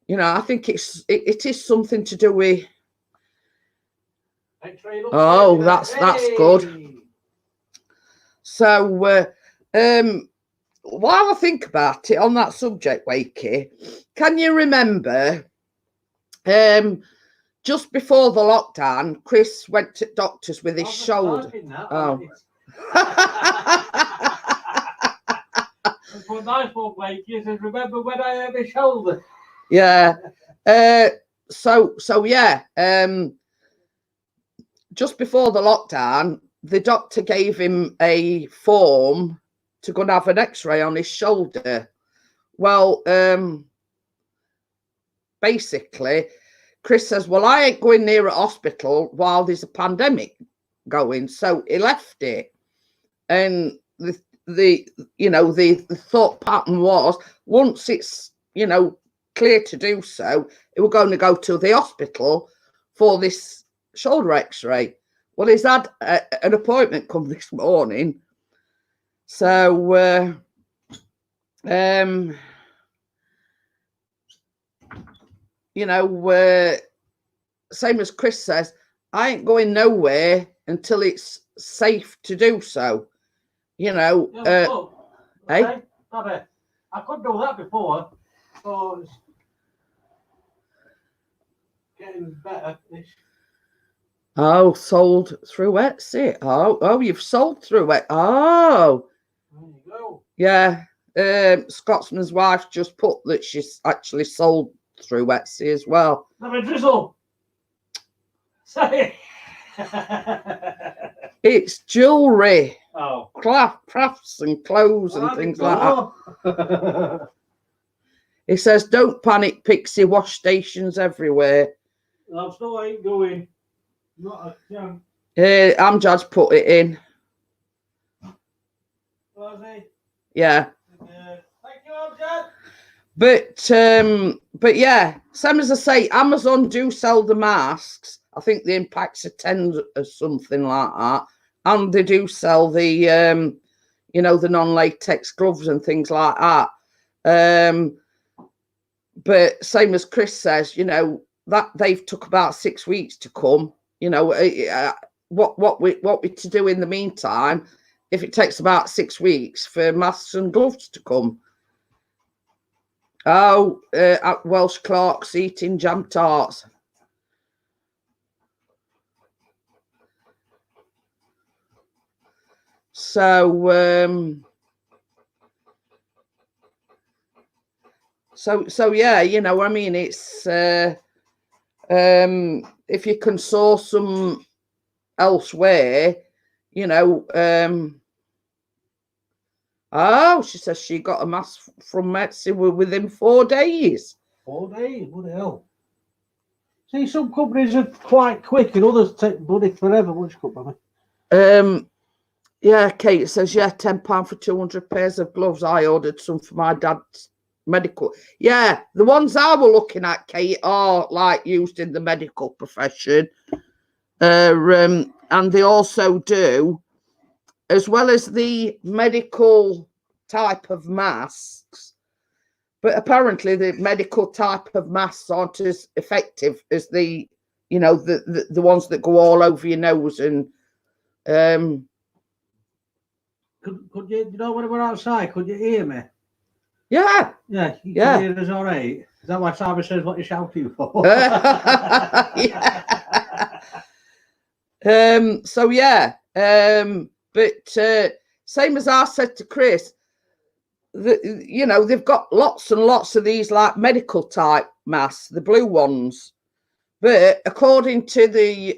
You know, I think it is something to do with. Oh, that's good. So, while I think about it on that subject, Wakey, can you remember? Just before the lockdown, Chris went to doctors with his shoulder. Oh. What nice one, Wakey, says, remember when I had my shoulder? Yeah. So yeah. Just before the lockdown, the doctor gave him a form to go and have an X-ray on his shoulder. Well, basically, Chris says, well, I ain't going near a hospital while there's a pandemic going. So he left it. And the thought pattern was, once it's, you know, clear to do so, it was going to go to the hospital for this shoulder X-ray. Well, he's had an appointment come this morning. So, you know, same as Chris says, I ain't going nowhere until it's safe to do so. You know, hey, I couldn't do that before, so it's getting better. Oh, sold through Etsy. Oh, you've sold through it. Oh, there you go. Yeah. Scotsman's wife just put that she's actually sold through Etsy as well. Have a drizzle. Sorry. It's jewelry, Oh, crafts and clothes and things like that. It says, "Don't panic, Pixie. Wash stations everywhere." I still ain't going. Not a chance. Amjad's put it in. Was he? Yeah. Thank you, Amjad. But yeah, same as I say, Amazon do sell the masks. I think the Impacts are 10 or something like that, and they do sell the you know, the non-latex gloves and things like that. But same as Chris says, you know, that they've took about 6 weeks to come. You know, what we to do in the meantime, if it takes about 6 weeks for masks and gloves to come. Oh, Welsh Clark's eating jam tarts. So so yeah, you know, I mean, it's if you can source some elsewhere, you know. Oh, she says she got a mask from Etsy within 4 days. 4 days, what the hell? See, some companies are quite quick and others take bloody forever. Which company? Yeah, Kate says, yeah, £10 for 200 pairs of gloves. I ordered some for my dad's medical. Yeah, the ones I were looking at, Kate, are like used in the medical profession. And they also do, as well as the medical type of masks, but apparently the medical type of masks aren't as effective as the, you know, the ones that go all over your nose. And could you know when we're outside, could you hear me? Yeah. Yeah, you Yeah. can hear us all right. Is that why Simon says what you're shouting for? Yeah. So yeah. But same as I said to Chris, you know, they've got lots and lots of these like medical type masks, the blue ones. But according to the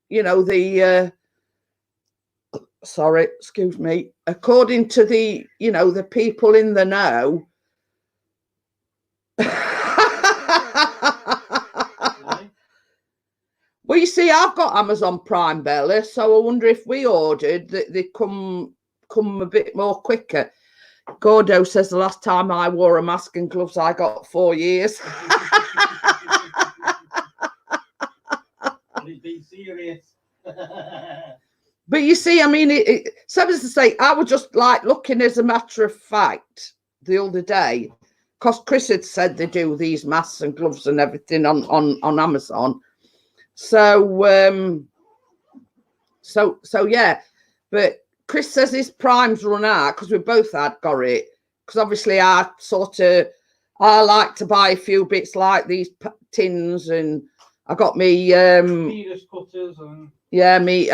you know, the sorry, excuse me, according to the, you know, the people in the know. Well, you see, I've got Amazon Prime, Bella, so I wonder if we ordered that they come a bit more quicker. Gordo says the last time I wore a mask and gloves, I got 4 years. He's being serious. But you see, I mean, so as to say, I was just like looking as a matter of fact the other day, because Chris had said they do these masks and gloves and everything on Amazon. So so yeah, but Chris says his Prime's run out because we both had got it. Because obviously I like to buy a few bits like these tins, and I got me feeders, cutters, and yeah, me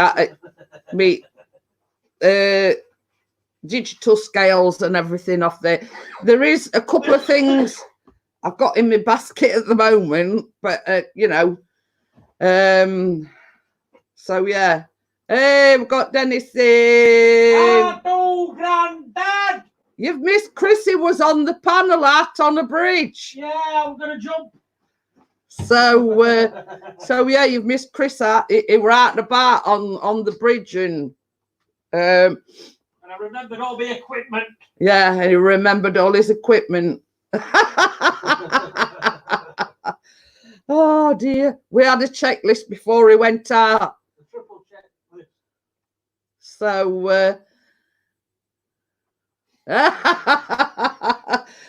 digital scales and everything off there. There is a couple of things I've got in my basket at the moment, but you know, so yeah. Hey, we've got Dennis in. Oh, Grandad! You've missed Chrissy was on the panel out on a bridge. Yeah, I'm gonna jump. So so yeah, you've missed Chris out. He were out and about on the bridge, and I remembered all the equipment. Yeah, and he remembered all his equipment. Oh dear, we had a checklist before he went out. So,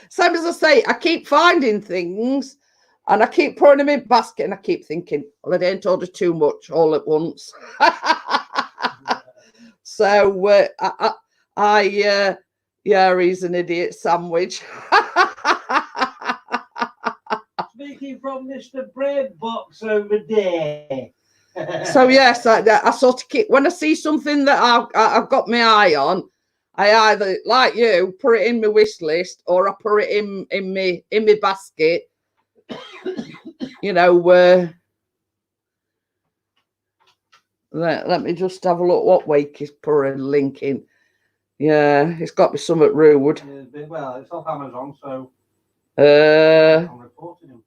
same as I say, I keep finding things and I keep putting them in basket and I keep thinking, well, I didn't order too much all at once. So, yeah, he's an idiot sandwich. Speaking from Mr. Bread Box over there. So yes, I sort of keep, when I see something that I've got my eye on, I either, like you, put it in my wish list or I put it in my basket. You know, let me just have a look what Wakey's putting a link in. Yeah, it's got to be something rude. Well, it's off Amazon, so I'm reporting him.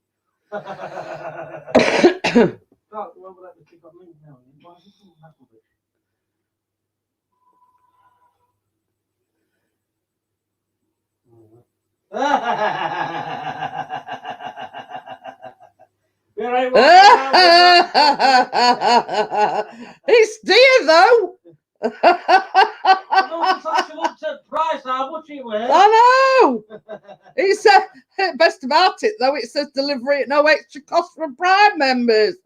It's dear though. I know. He said, best about it though, it says delivery at no extra cost for Prime members.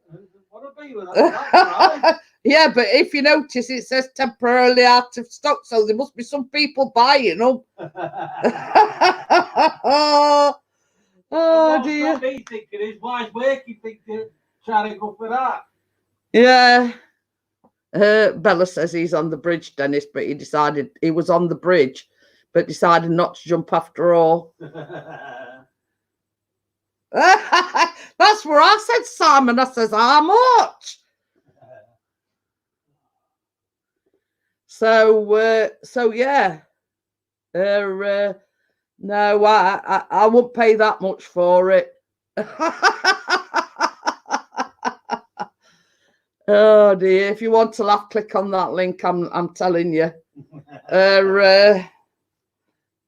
Yeah, but if you notice, it says temporarily out of stock, so there must be some people buying them. Oh dear. Me thinking is why is Wakey thinking trying to go for that? Yeah. Bella says he's on the bridge, Dennis, but he decided he was on the bridge, but decided not to jump after all. That's where I said, Simon. I says, how much? So yeah. No, I won't pay that much for it. Oh dear! If you want to laugh, click on that link. I'm telling you.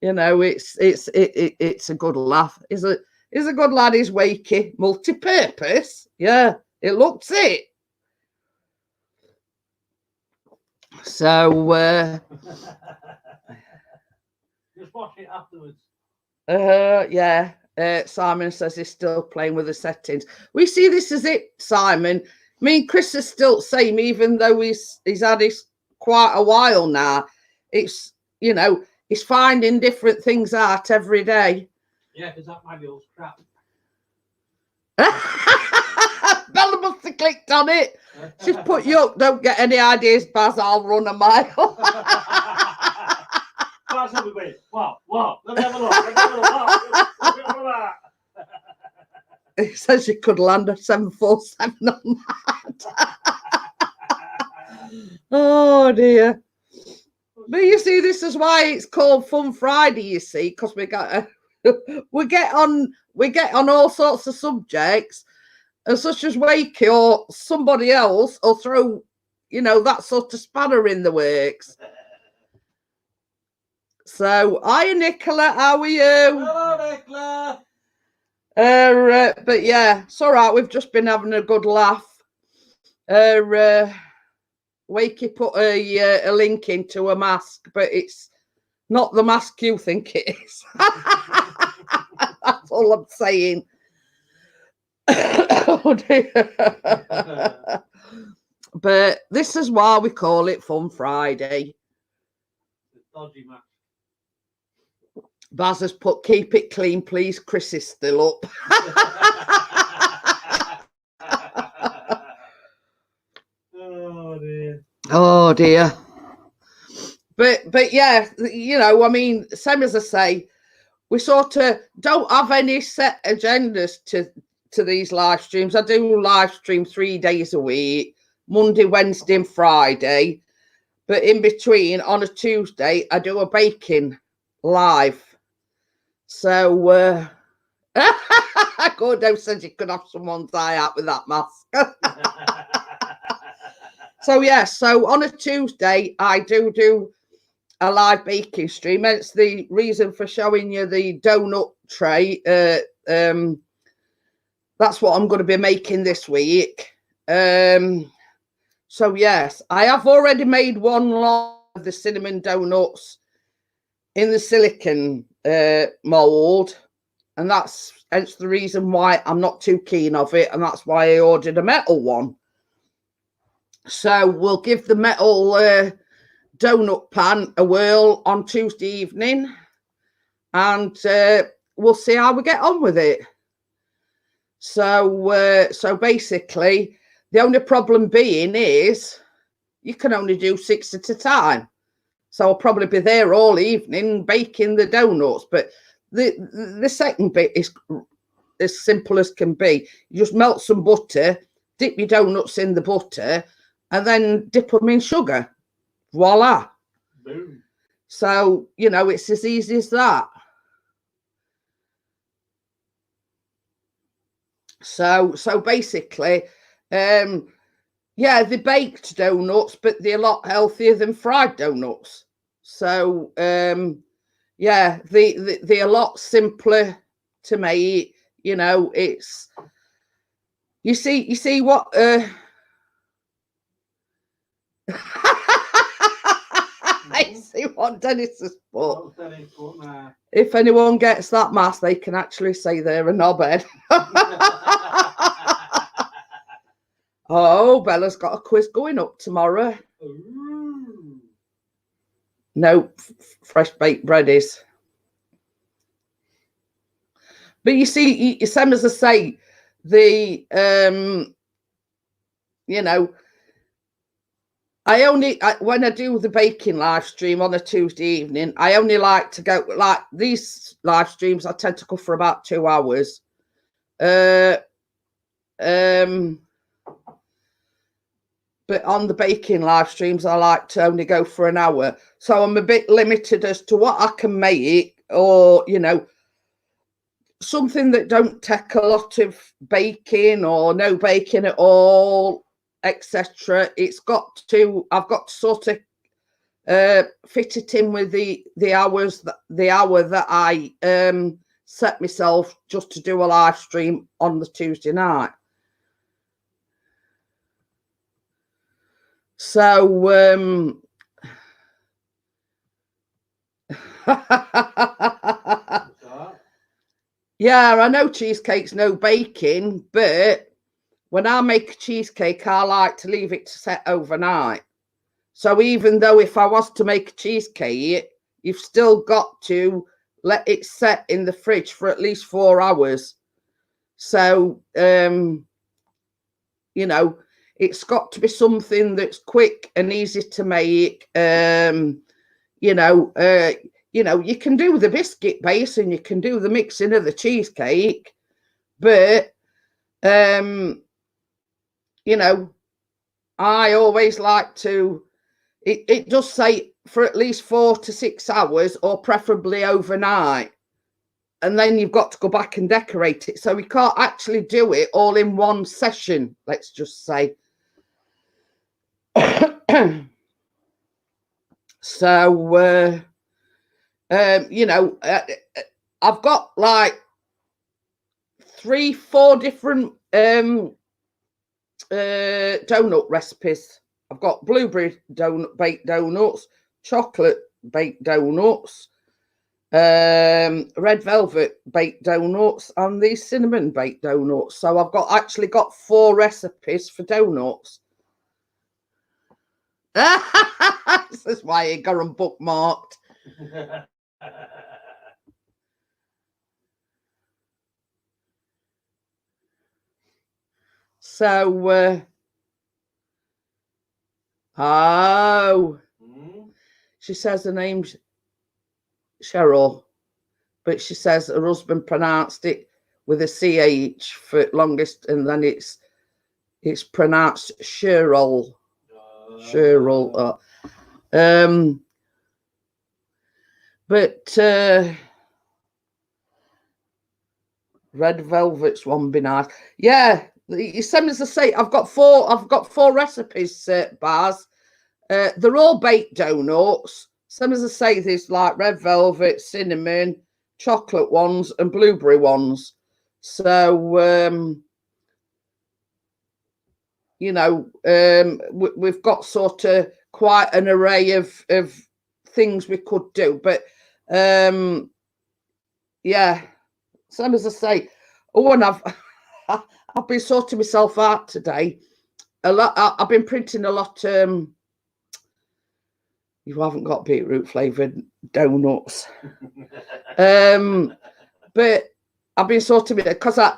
You know, it's a good laugh. He's a good lad. He's Wakey, multi-purpose. Yeah, it looks it. So just watch it afterwards. Yeah. Simon says he's still playing with the settings. We see this as it, Simon. Me and Chris is still the same, even though he's had this quite a while now. It's, you know, he's finding different things out every day. Yeah, because that manual's crap. Bella must have clicked on it. She's put you up. Don't get any ideas, Baz. I'll run a mile. Baz will be waiting. What? Let me have a look. Let me have a look. He says you could land a 747 on that. Oh dear. But you see, this is why it's called Fun Friday, you see, because we get on all sorts of subjects, and such as Wakey or somebody else will throw, you know, that sort of spanner in the works. So, hiya, Nicola, how are you? Hello, Nicola. But yeah, it's all right. We've just been having a good laugh. Wakey put a link into a mask, but it's not the mask you think it is. That's all I'm saying. Oh dear. But this is why we call it Fun Friday. Dodgy mask. Baz has put, keep it clean, please. Chris is still up. Oh dear. Oh dear. But yeah, you know, I mean, same as I say, we sort of don't have any set agendas to these live streams. I do live stream 3 days a week, Monday, Wednesday, and Friday. But in between, on a Tuesday, I do a baking live. So, Gordo says you could have someone's eye out with that mask. So, yeah, so on a Tuesday, I do a live baking stream. It's the reason for showing you the donut tray. That's what I'm going to be making this week. So, yes, I have already made one the cinnamon donuts in the silicon mold, and that's hence the reason why I'm not too keen of it, and that's why I ordered a metal one. So we'll give the metal donut pan a whirl on Tuesday evening, and we'll see how we get on with it. So basically, the only problem being is you can only do 6 at a time. So I'll probably be there all evening baking the donuts. But the second bit is as simple as can be. You just melt some butter, dip your donuts in the butter, and then dip them in sugar. Voila. Boom. So, you know, it's as easy as that. So basically, yeah, they're baked donuts, but they're a lot healthier than fried donuts. So, yeah, they're a lot simpler to make. You know, it's you see what I see what Dennis has put. If anyone gets that mask, they can actually say they're a knobhead. Oh, Bella's got a quiz going up tomorrow. Ooh. No, fresh baked bread is. But you see, same as I say, the you know, when I do the baking live stream on a Tuesday evening, I only like to go, like these live streams, I tend to go for about 2 hours. But on the baking live streams, I like to only go for an hour. So I'm a bit limited as to what I can make, or, you know, something that don't take a lot of baking or no baking at all, etc. I've got to sort of fit it in with the hour that I set myself just to do a live stream on the Tuesday night. So yeah, I know cheesecake's no baking, but when I make a cheesecake, I like to leave it to set overnight. So even though if I was to make a cheesecake, you've still got to let it set in the fridge for at least 4 hours. So, you know, it's got to be something that's quick and easy to make. You know, you can do the biscuit base and you can do the mixing of the cheesecake, but, you know, I always like to, it does say for at least 4 to 6 hours, or preferably overnight. And then you've got to go back and decorate it. So we can't actually do it all in one session, let's just say. So, you know, I've got like 3-4 different donut recipes. I've got blueberry baked donuts, chocolate baked donuts, red velvet baked donuts, and these cinnamon baked donuts. So I've actually got 4 recipes for donuts. This is why you got them bookmarked. So, she says her name's Cheryl, but she says her husband pronounced it with a CH for longest, and then it's pronounced Cheryl. Cheryl. But red velvet's one be nice. Yeah, same as I say, I've got 4 recipes, Bars. They're all baked donuts. Same as I say, there's like red velvet, cinnamon, chocolate ones, and blueberry ones. So you know, we've got sort of quite an array of things we could do. But yeah, same as I say. Oh, and I've been sorting myself out today. A lot. I've been printing a lot. You haven't got beetroot flavoured donuts. But I've been sorting it because I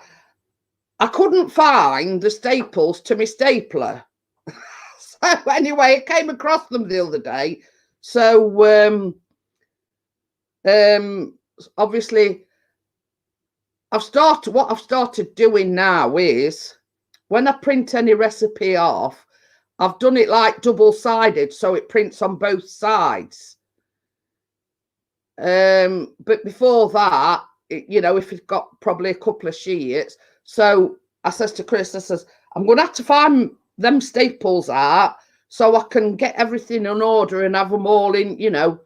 couldn't find the staples to my stapler. So anyway, I came across them the other day. So obviously what I've started doing now is when I print any recipe off, I've done it like double-sided, so it prints on both sides. But before that, you know, if you've got probably a couple of sheets. So I says to Chris, I says, I'm going to have to find them staples out so I can get everything in order and have them all in, you know,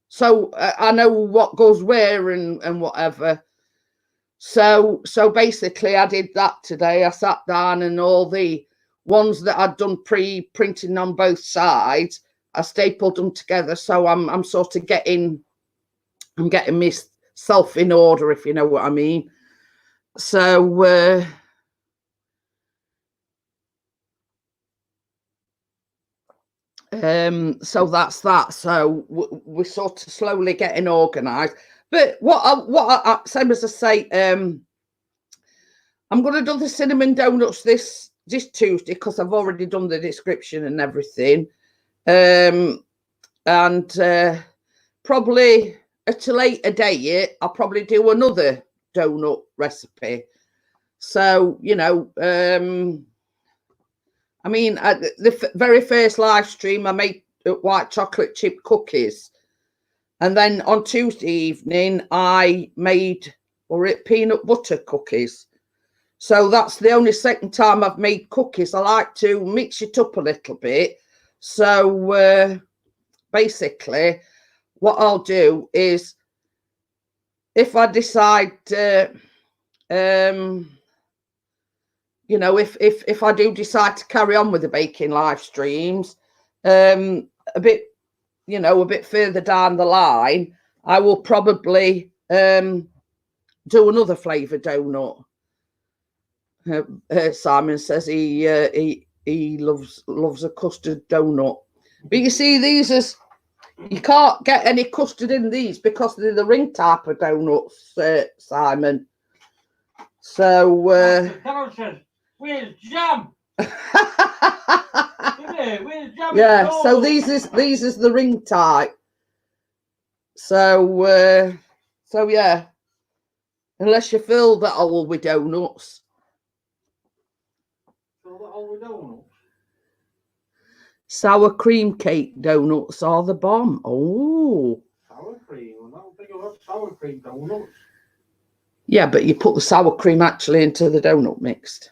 so I know what goes where and whatever. So basically I did that today. I sat down and all the ones that I'd done pre-printing on both sides, I stapled them together. So I'm sort of getting myself in order, if you know what I mean. So so that's that. So we're sort of slowly getting organised. But what I same as I say, I'm going to do the cinnamon donuts this Tuesday because I've already done the description and everything. And probably at a later date, I'll probably do another donut recipe. So, you know, I mean, the very first live stream, I made white chocolate chip cookies. And then on Tuesday evening, I made peanut butter cookies. So that's the only second time I've made cookies. I like to mix it up a little bit. So basically, what I'll do is, if I decide, you know, if I do decide to carry on with the baking live streams, a bit, you know, a bit further down the line, I will probably do another flavour donut. Simon says he loves a custard donut, but you see, these is, you can't get any custard in these because they're the ring type of donuts, Simon. So where's jam? Where's jam? Yeah, so these is the ring type. So so yeah, unless you fill that all with donuts. Fill that all with donuts? Sour cream cake donuts are the bomb. Oh, Sour cream? I don't think I've got sour cream donuts. yeah, but you put the sour cream actually into the donut mixed.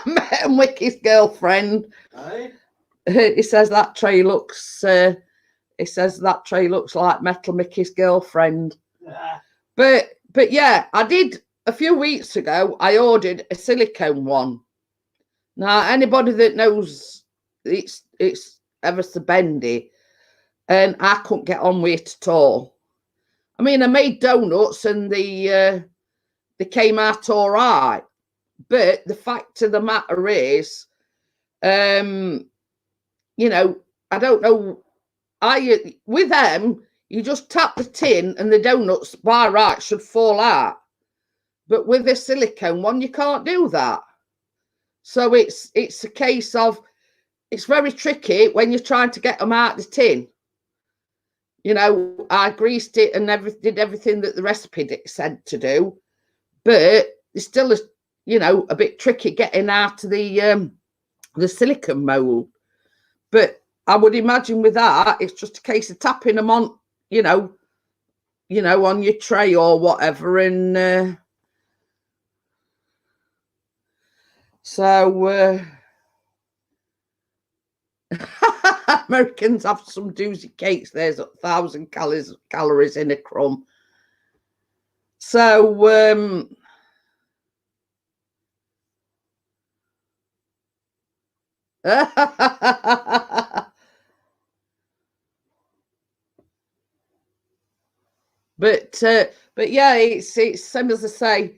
Met and Wicky's girlfriend. Hey? He says that tray looks. He says that tray looks like Metal Mickey's girlfriend. Yeah. But yeah, I did a few weeks ago. I ordered a silicone one. Now anybody that knows, it's ever so bendy, and I couldn't get on with it at all. I mean, I made donuts and they came out all right. But the fact of the matter is, you know, I don't know. With them, you just tap the tin and the donuts by right should fall out. But with a silicone one, you can't do that. So it's a case of, it's very tricky when you're trying to get them out the tin. You know, I greased it and did everything that the recipe said to do, but it's still you know, a bit tricky getting out of the silicone mold. But I would imagine with that, it's just a case of tapping them on, you know, on your tray or whatever. And so Americans have some doozy cakes. There's 1,000 calories in a crumb. So, but yeah, it's same as I say.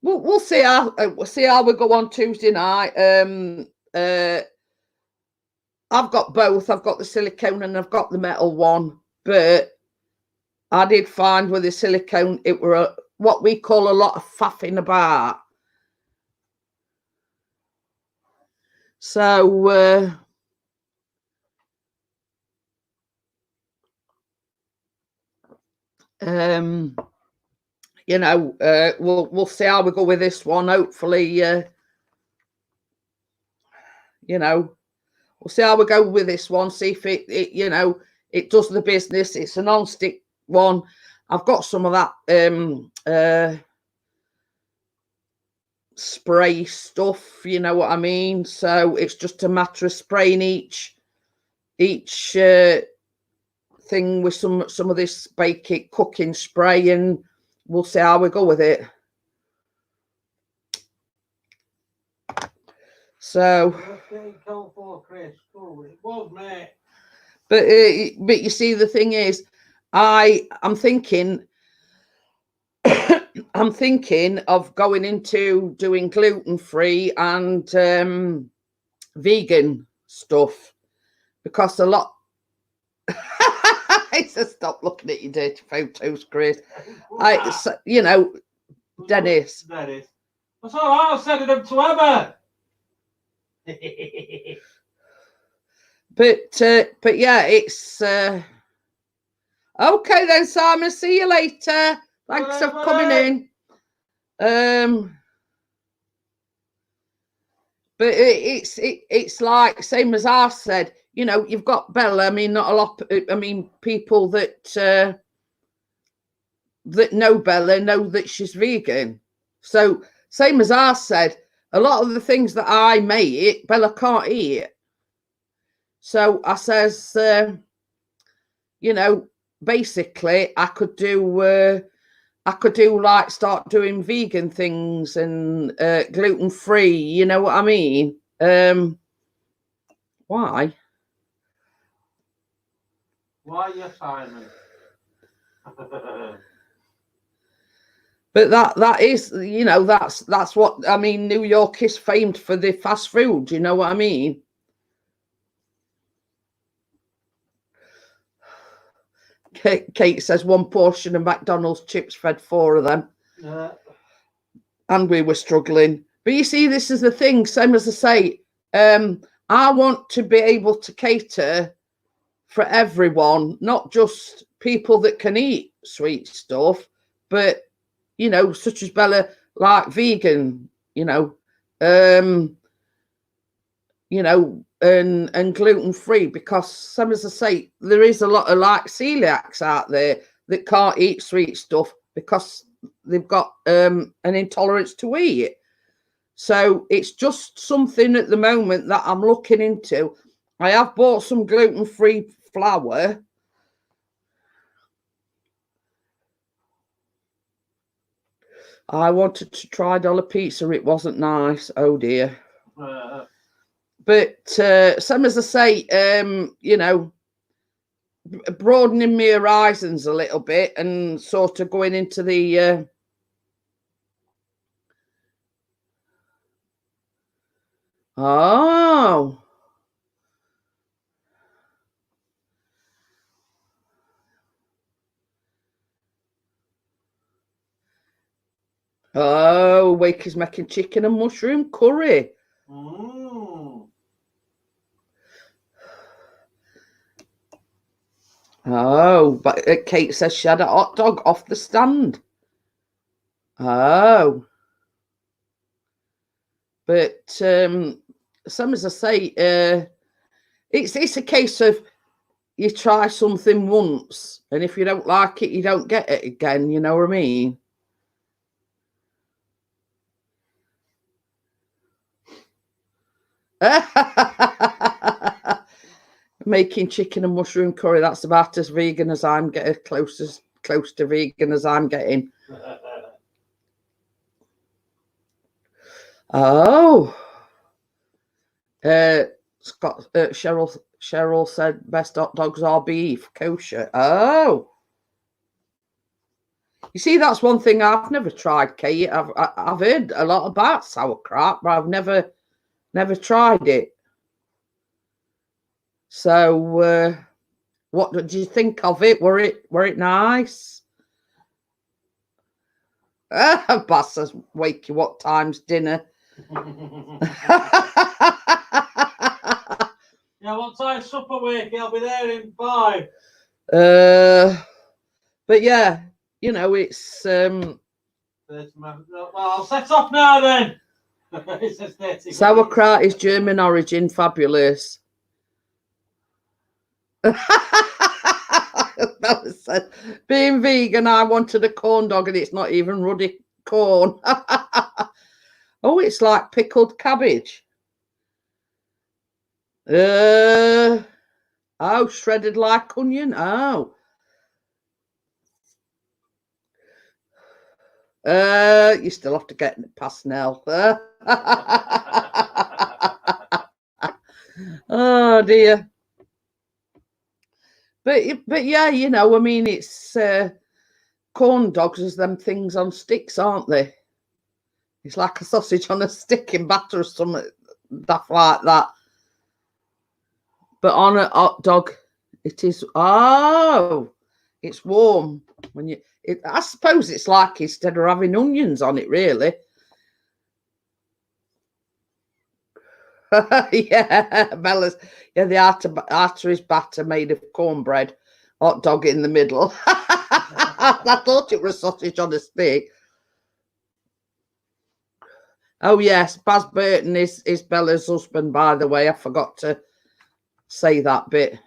We'll see how we go on Tuesday night. I've got both. I've got the silicone and I've got the metal one. But I did find with the silicone, it were what we call a lot of faffing about. So you know, we'll see how we go with this one. Hopefully, you know, we'll see how we go with this one. See if it you know, it does the business. It's a non-stick one. I've got some of that spray stuff, you know what I mean? So it's just a matter of spraying each thing with some of this baking cooking spray, and we'll see how we go with it. So but you see, the thing is, I'm thinking I'm thinking of going into doing gluten-free and vegan stuff, because a lot I said, stop looking at your dirty photos, Chris. You know, Dennis. That's all right. I'll send them to Emma. But yeah, it's okay then, Simon. See you later. Thanks for coming in. But it's like same as I said. You know, you've got Bella. I mean, not a lot. I mean, people that know Bella know that she's vegan. So same as I said, a lot of the things that I make, Bella can't eat. So I says, you know, basically I could do like start doing vegan things and gluten free. You know what I mean? Why? Why are you Simon? But that is, you know, that's what I mean. New York is famed for the fast food. You know what I mean? Kate says 1 portion of McDonald's chips fed 4 of them. And we were struggling. But you see, this is the thing. Same as I say, I want to be able to cater for everyone, not just people that can eat sweet stuff, but, you know, such as Bella, like vegan, you know, and gluten free, because some, as I say, there is a lot of like celiacs out there that can't eat sweet stuff because they've got an intolerance to wheat. So it's just something at the moment that I'm looking into. I have bought some gluten free flour. I wanted to try Dollar Pizza. It wasn't nice. Oh dear. But same as I say, you know, broadening my horizons a little bit and sort of going into the oh, Wake is making chicken and mushroom curry. Oh, but Kate says she had a hot dog off the stand. Oh. But some, as I say, it's a case of you try something once, and if you don't like it, you don't get it again. You know what I mean? Making chicken and mushroom curry. That's about as vegan as I'm getting, close to vegan as I'm getting. Oh. Scott, Cheryl said best hot dogs are beef kosher. Oh. You see, that's one thing I've never tried, Kate. I've heard a lot about sauerkraut, but I've never tried it. So, what did you think of it? Were it nice? Bass says, "Wakey, what time's dinner?" Yeah, what time's supper, Wakey? I'll be there in 5. But yeah, you know, it's Well, I'll set off now then. It says 30 sauerkraut is German origin. Fabulous. Bella said, being vegan, I wanted a corn dog and it's not even ruddy corn. Oh, it's like pickled cabbage. Oh, shredded like onion. Oh. You still have to get past Nell. Oh dear. But yeah, you know, I mean, it's corn dogs as them things on sticks, aren't they? It's like a sausage on a stick in batter or something, stuff like that. But on a hot dog, it is. Oh, it's warm when you. I suppose it's like instead of having onions on it, really. Yeah, Bella's. Yeah, the arteries batter made of cornbread, hot dog in the middle. I thought it was sausage on a stick. Oh yes, Baz Burton is Bella's husband, by the way. I forgot to say that bit.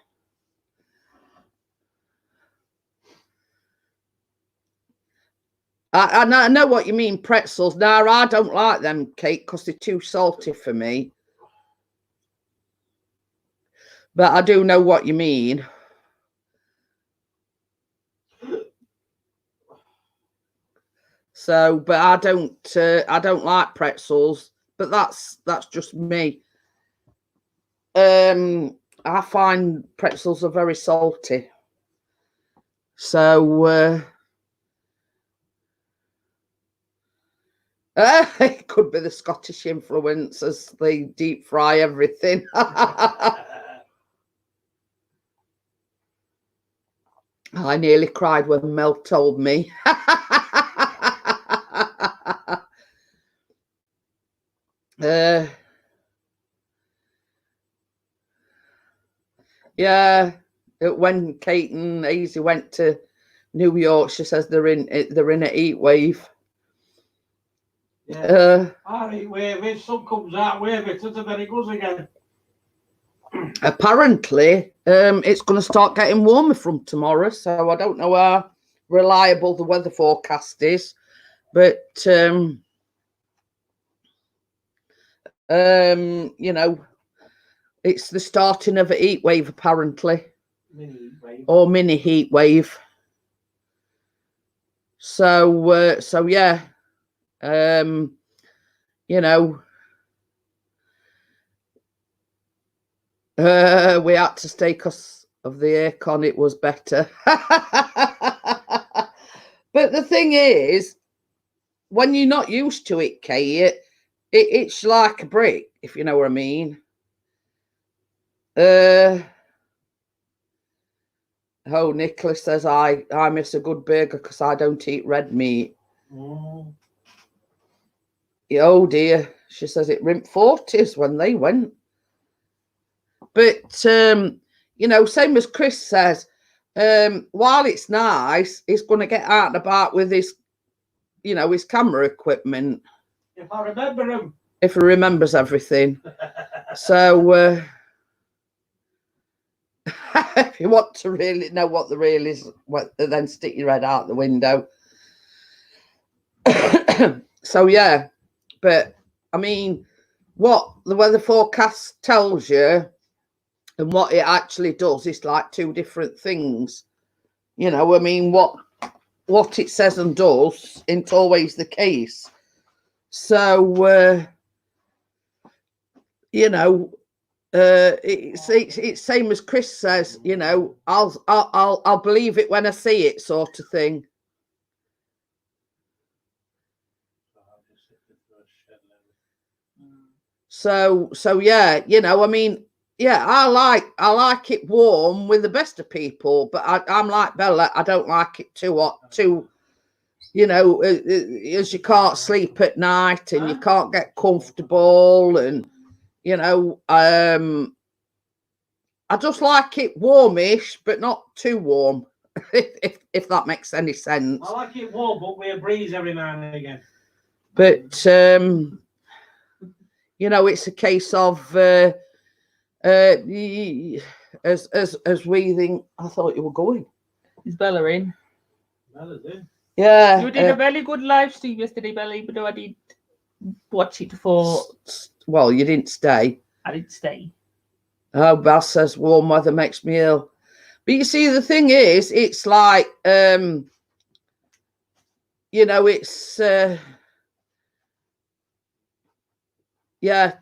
I know what you mean, pretzels. No, I don't like them, Kate, because they're too salty for me. But I do know what you mean. So, but I don't like pretzels. But that's just me. I find pretzels are very salty. So it could be the Scottish influence as they deep fry everything. I nearly cried when Mel told me. Yeah, when Kate and Easy went to New York, she says they're in a heat wave. Yeah. Our heat wave, if sun comes out, wave it, and then it goes again. Apparently, it's going to start getting warmer from tomorrow, so I don't know how reliable the weather forecast is, but you know, it's the starting of a heat wave, apparently. Mini heat wave. Or mini heat wave. So yeah, you know, we had to stay because of the aircon. It was better. But the thing is, when you're not used to it, Kate, it's like a brick, if you know what I mean. Oh, Nicholas says I miss a good burger because I don't eat red meat. Oh dear, she says it ripped 40s when they went. But you know, same as Chris says, while it's nice, he's going to get out and about with his, you know, his camera equipment. If I remember him. If he remembers everything. So if you want to really know what the real is, then stick your head out the window. So yeah, but I mean, what the weather forecast tells you and what it actually does is like two different things. You know, I mean, what it says and does isn't always the case. So, you know, it's same as Chris says. You know, I'll believe it when I see it, sort of thing. So yeah, you know, I mean, yeah, I like it warm with the best of people, but I'm like Bella, I don't like it too hot, too, you know, as you can't sleep at night and you can't get comfortable, and you know, I just like it warmish, but not too warm, if that makes any sense. I like it warm, but with a breeze every now and again. But you know, it's a case of as we think. I thought you were going. Is Bella in? Bella's in. Yeah. You did a very good live stream yesterday, Bella, even though I didn't watch it for. Well, you didn't stay. I didn't stay. Oh, Belle says warm weather makes me ill. But you see, the thing is, it's like, you know, it's, yeah,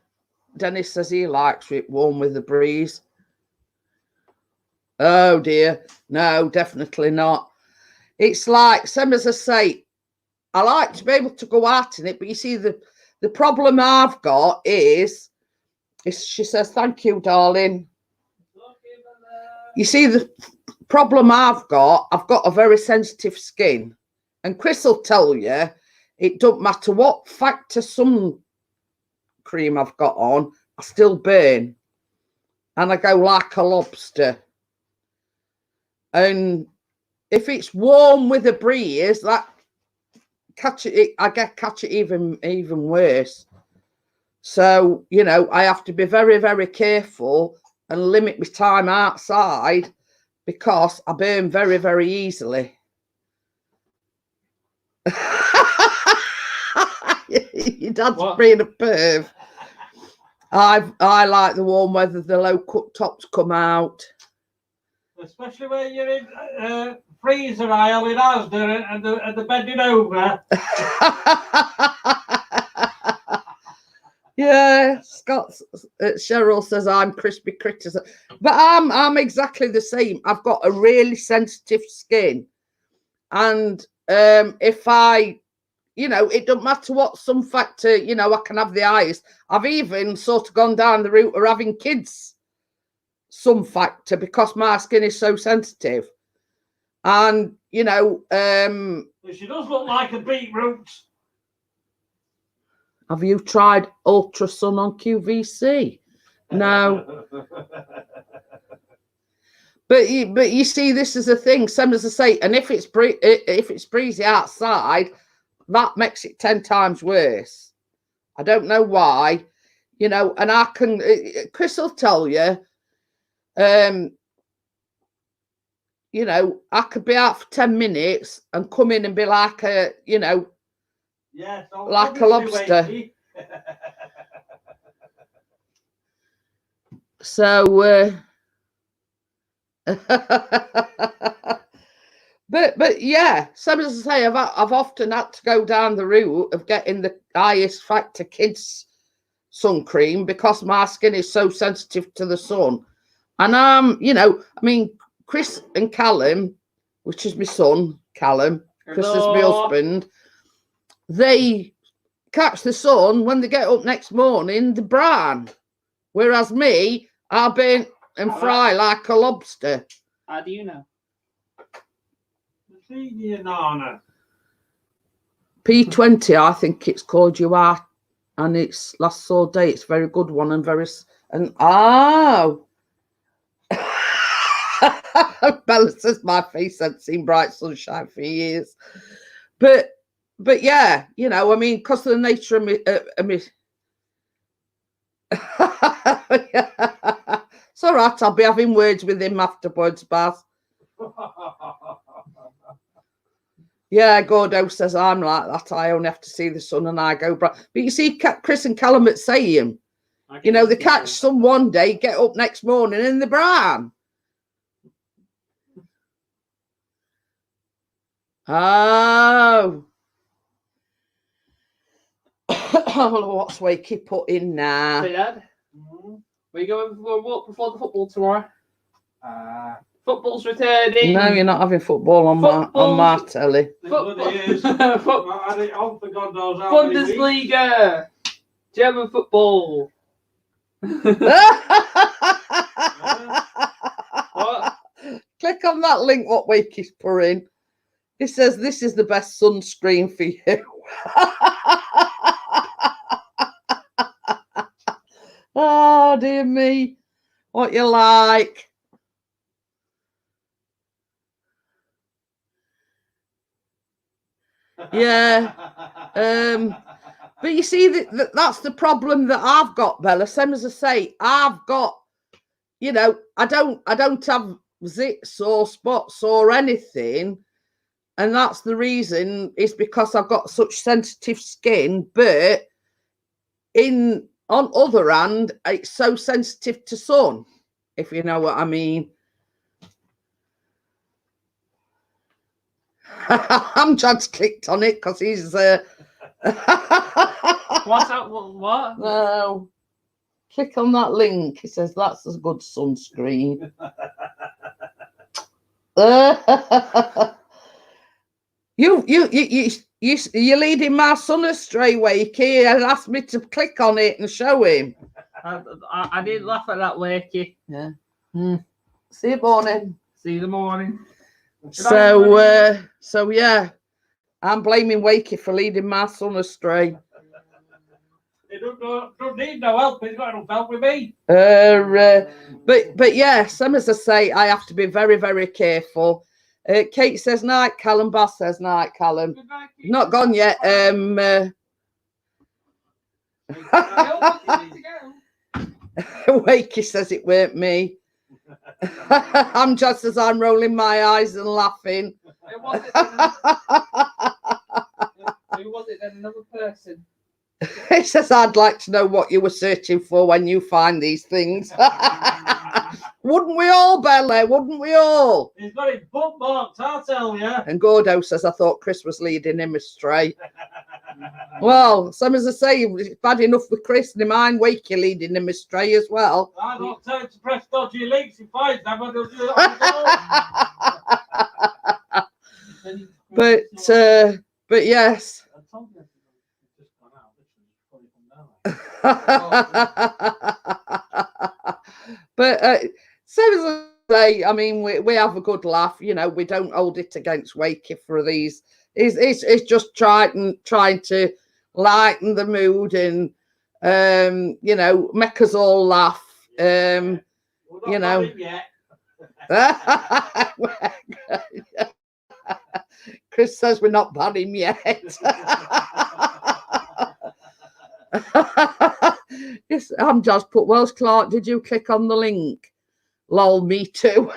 Dennis says he likes it warm with the breeze. Oh, dear. No, definitely not. It's like, same as I say, I like to be able to go out in it, but you see, the problem I've got is she says, thank you, darling. You see, the problem I've got a very sensitive skin. And Chris will tell you, it don't matter what factor sun cream I've got on, I still burn. And I go like a lobster. And if it's warm with a breeze, that catch it even worse. So, you know, I have to be very, very careful and limit my time outside because I burn very, very easily. Your dad's being a perv. I like the warm weather, the low cut tops come out. Especially when you're in freezer aisle in Asda and the bending over. Yeah, Cheryl says I'm crispy critters, but I'm exactly the same. I've got a really sensitive skin, and if I, you know, it don't matter what sun factor, you know, I can have the eyes. I've even sort of gone down the route of having kids sun factor because my skin is so sensitive, and you know, she does look like a beetroot. Have you tried Ultra Sun on QVC? No. But you see, this is the thing. Same as I say, and if it's breezy outside, that makes it 10 times worse. I don't know why, you know. And I can. Chris will tell you. You know, I could be out for 10 minutes and come in and be like a, you know. Yes, like a lobster. So, but yeah, same as I say, I've often had to go down the route of getting the highest factor kids sun cream because my skin is so sensitive to the sun. And you know, I mean, Chris and Callum, which is my son, Callum, Chris is my husband. They catch the sun when they get up next morning, the brown. Whereas me, I burn and fry like a lobster. How do you know? P20, I think it's called. You are, and it's lasts all day. It's a very good one and very Bella says my face hasn't seen bright sunshine for years, but yeah, you know, I mean, because of the nature of me, it's all right. I'll be having words with him afterwards, Baz. Yeah, Gordo says I'm like that. I only have to see the sun and I go bright. But you see, Chris and Callum at Sayham, You know, they catch some one day, get up next morning in the brine. Oh. What's Wakey put in now? Say, Dad, we going for a walk before the football tomorrow? Football's returning. No, you're not having football on my telly. Bundesliga, German football. What? Click on that link. What Wakey's put in? He says this is the best sunscreen for you. Oh dear me, what you like? Yeah. But you see, that's the problem that I've got, Bella. Same as I say, I've got, you know, I don't have zits or spots or anything, and that's the reason. Is because I've got such sensitive skin. But on other hand, it's so sensitive to sun, if you know what I mean. I'm just clicked on it because he's What's that? What? No. Click on that link. He says that's a good sunscreen. You're leading my son astray, Wakey, and asked me to click on it and show him. I didn't laugh at that, Wakey. Yeah. See you morning. See you in the morning. So yeah, I'm blaming Wakey for leading my son astray. He don't need no help. He's got enough help with me. But yeah, some as I say, I have to be very, very careful. Kate says night, Callum. Bass says night, Callum. He's not gone yet. Wakey says it weren't me. I'm just as I'm rolling my eyes and laughing. Who was it then? Another person. He says, I'd like to know what you were searching for when you find these things. Wouldn't we all, Bella? Wouldn't we all? He's got his bookmarked, I'll tell you. And Gordo says, I thought Chris was leading him astray. Well, some as I say, it's bad enough with Chris. And mind Wakey leading him astray as well. I don't tell him to press dodgy links. He finds them and he'll do it on his own. But yes. But so as I say, I mean, we have a good laugh. You know, we don't hold it against Wakey for these. It's just trying to lighten the mood and you know, make us all laugh. You know. Chris says we're not bad him yet. Yes, I'm just put Welsh Clark. Did you click on the link? Lol, me too.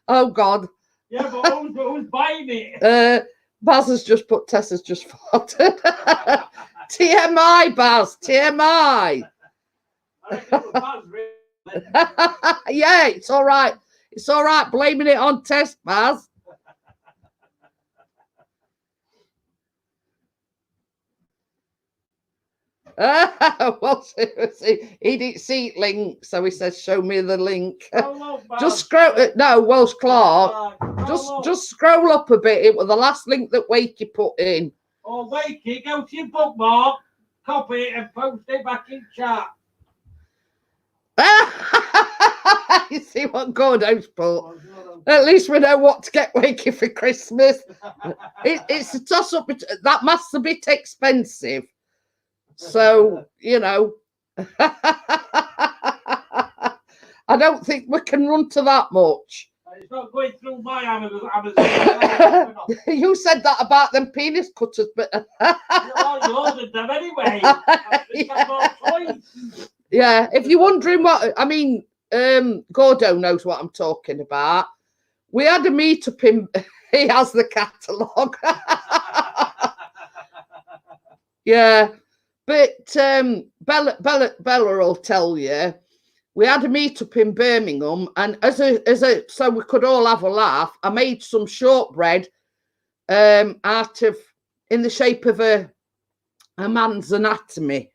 Oh God. Yeah, but who's buying it? Baz has just put Tessa's just farted. TMI, Baz. TMI. Yeah, it's all right. It's all right blaming it on Tess, Baz. Well, seriously, he didn't see link, so he says, "Show me the link." Just scroll. No, Welsh Clark. Just scroll up a bit. It was the last link that Wakey put in. Oh, Wakey, go to your bookmark, copy it, and post it back in chat. You see what Gordo's put? At least we know what to get Wakey for Christmas. It's a toss up. That must a bit expensive. So, you know, I don't think we can run to that much. It's not going through my Amazon. You said that about them penis cutters, but you ordered them anyway. Yeah, if you're wondering what I mean, Gordo knows what I'm talking about. We had a meet-up in he has the catalogue. Yeah. But Bella will tell you, we had a meet up in Birmingham, and so we could all have a laugh, I made some shortbread out of, in the shape of a man's anatomy,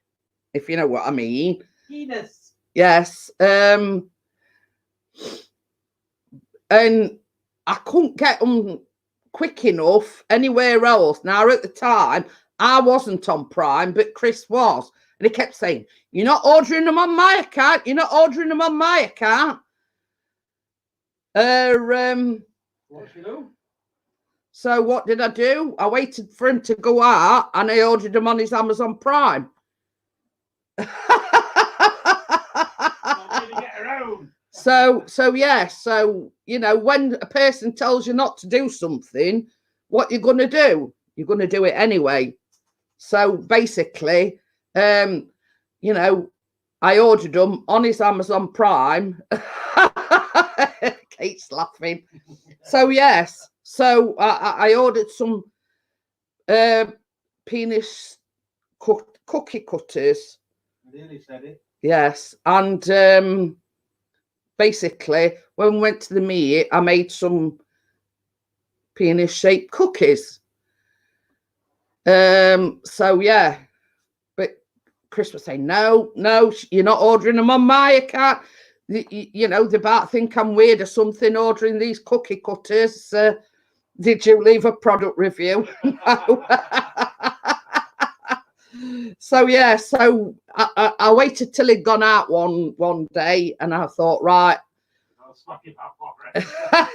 if you know what I mean. Penis. Yes. And I couldn't get them quick enough anywhere else. Now, at the time, I wasn't on Prime, but Chris was. And he kept saying, you're not ordering them on my account. You're not ordering them on my account. What you do? So what did I do? I waited for him to go out and I ordered them on his Amazon Prime. So yeah, so you know, when a person tells you not to do something, what you're gonna do? You're gonna do it anyway. So basically, you know, I ordered them on his Amazon Prime. Kate's laughing. So yes, so I ordered some penis cookie cutters. Really said it. Yes, and basically, when we went to the meet, I made some penis-shaped cookies. So yeah, but Chris was saying, no, you're not ordering them on my account. You know, they might think I'm weird or something ordering these cookie cutters. Did you leave a product review? No. So yeah, so I waited till he'd gone out one day, and I thought, right,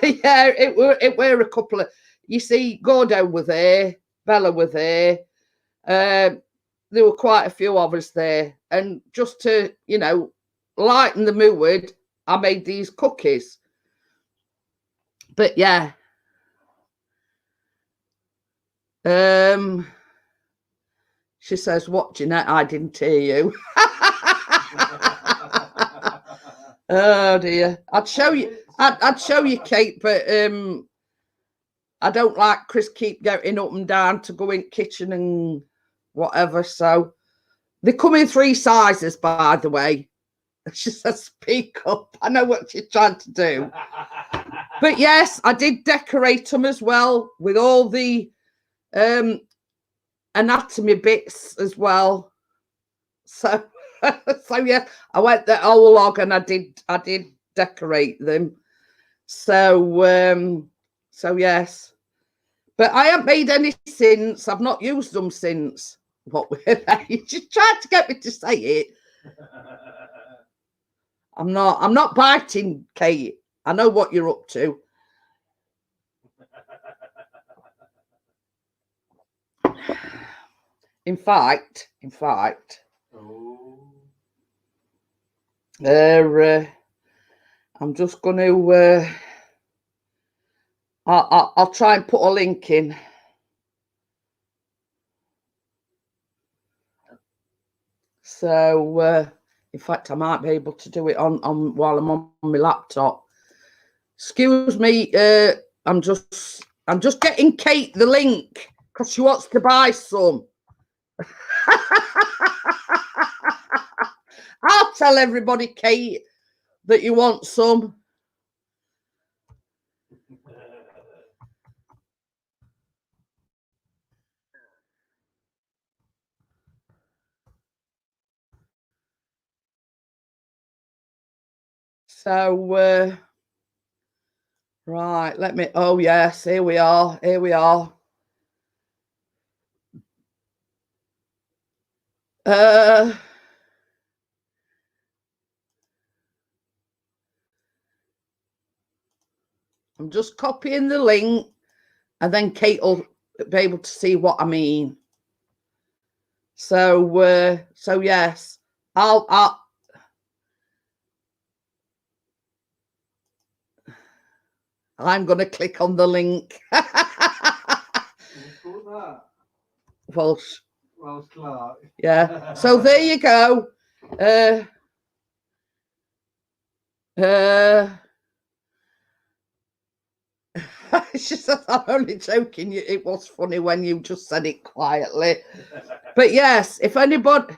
yeah, it were a couple of, you see, Gordo were there, Bella were there, there were quite a few of us there, and just to, you know, lighten the mood, I made these cookies. But yeah, she says, what, Jeanette? I didn't hear you. Oh dear. I'd show you, Kate, but I don't like Chris keep getting up and down to go in the kitchen and whatever. So they come in 3 sizes, by the way. She says, speak up. I know what you're trying to do. But yes, I did decorate them as well with all the anatomy bits as well. So so yeah, I went the whole log and I did decorate them. So so yes, but I haven't made any since. I've not used them since. What were they? You just tried to get me to say it. I'm not biting, Kate. I know what you're up to. In fact, I'm just going to, I'll try and put a link in. So, in fact, I might be able to do it on while I'm on my laptop. Excuse me, I'm just getting Kate the link because she wants to buy some. I'll tell everybody, Kate, that you want some. So, right, let me, oh yes, here we are. I'm just copying the link and then Kate will be able to see what I mean. So, so yes, I'm going to click on the link. Welsh Clark. Yeah. So there you go. She said, I'm only joking. It was funny when you just said it quietly. But yes, if anybody...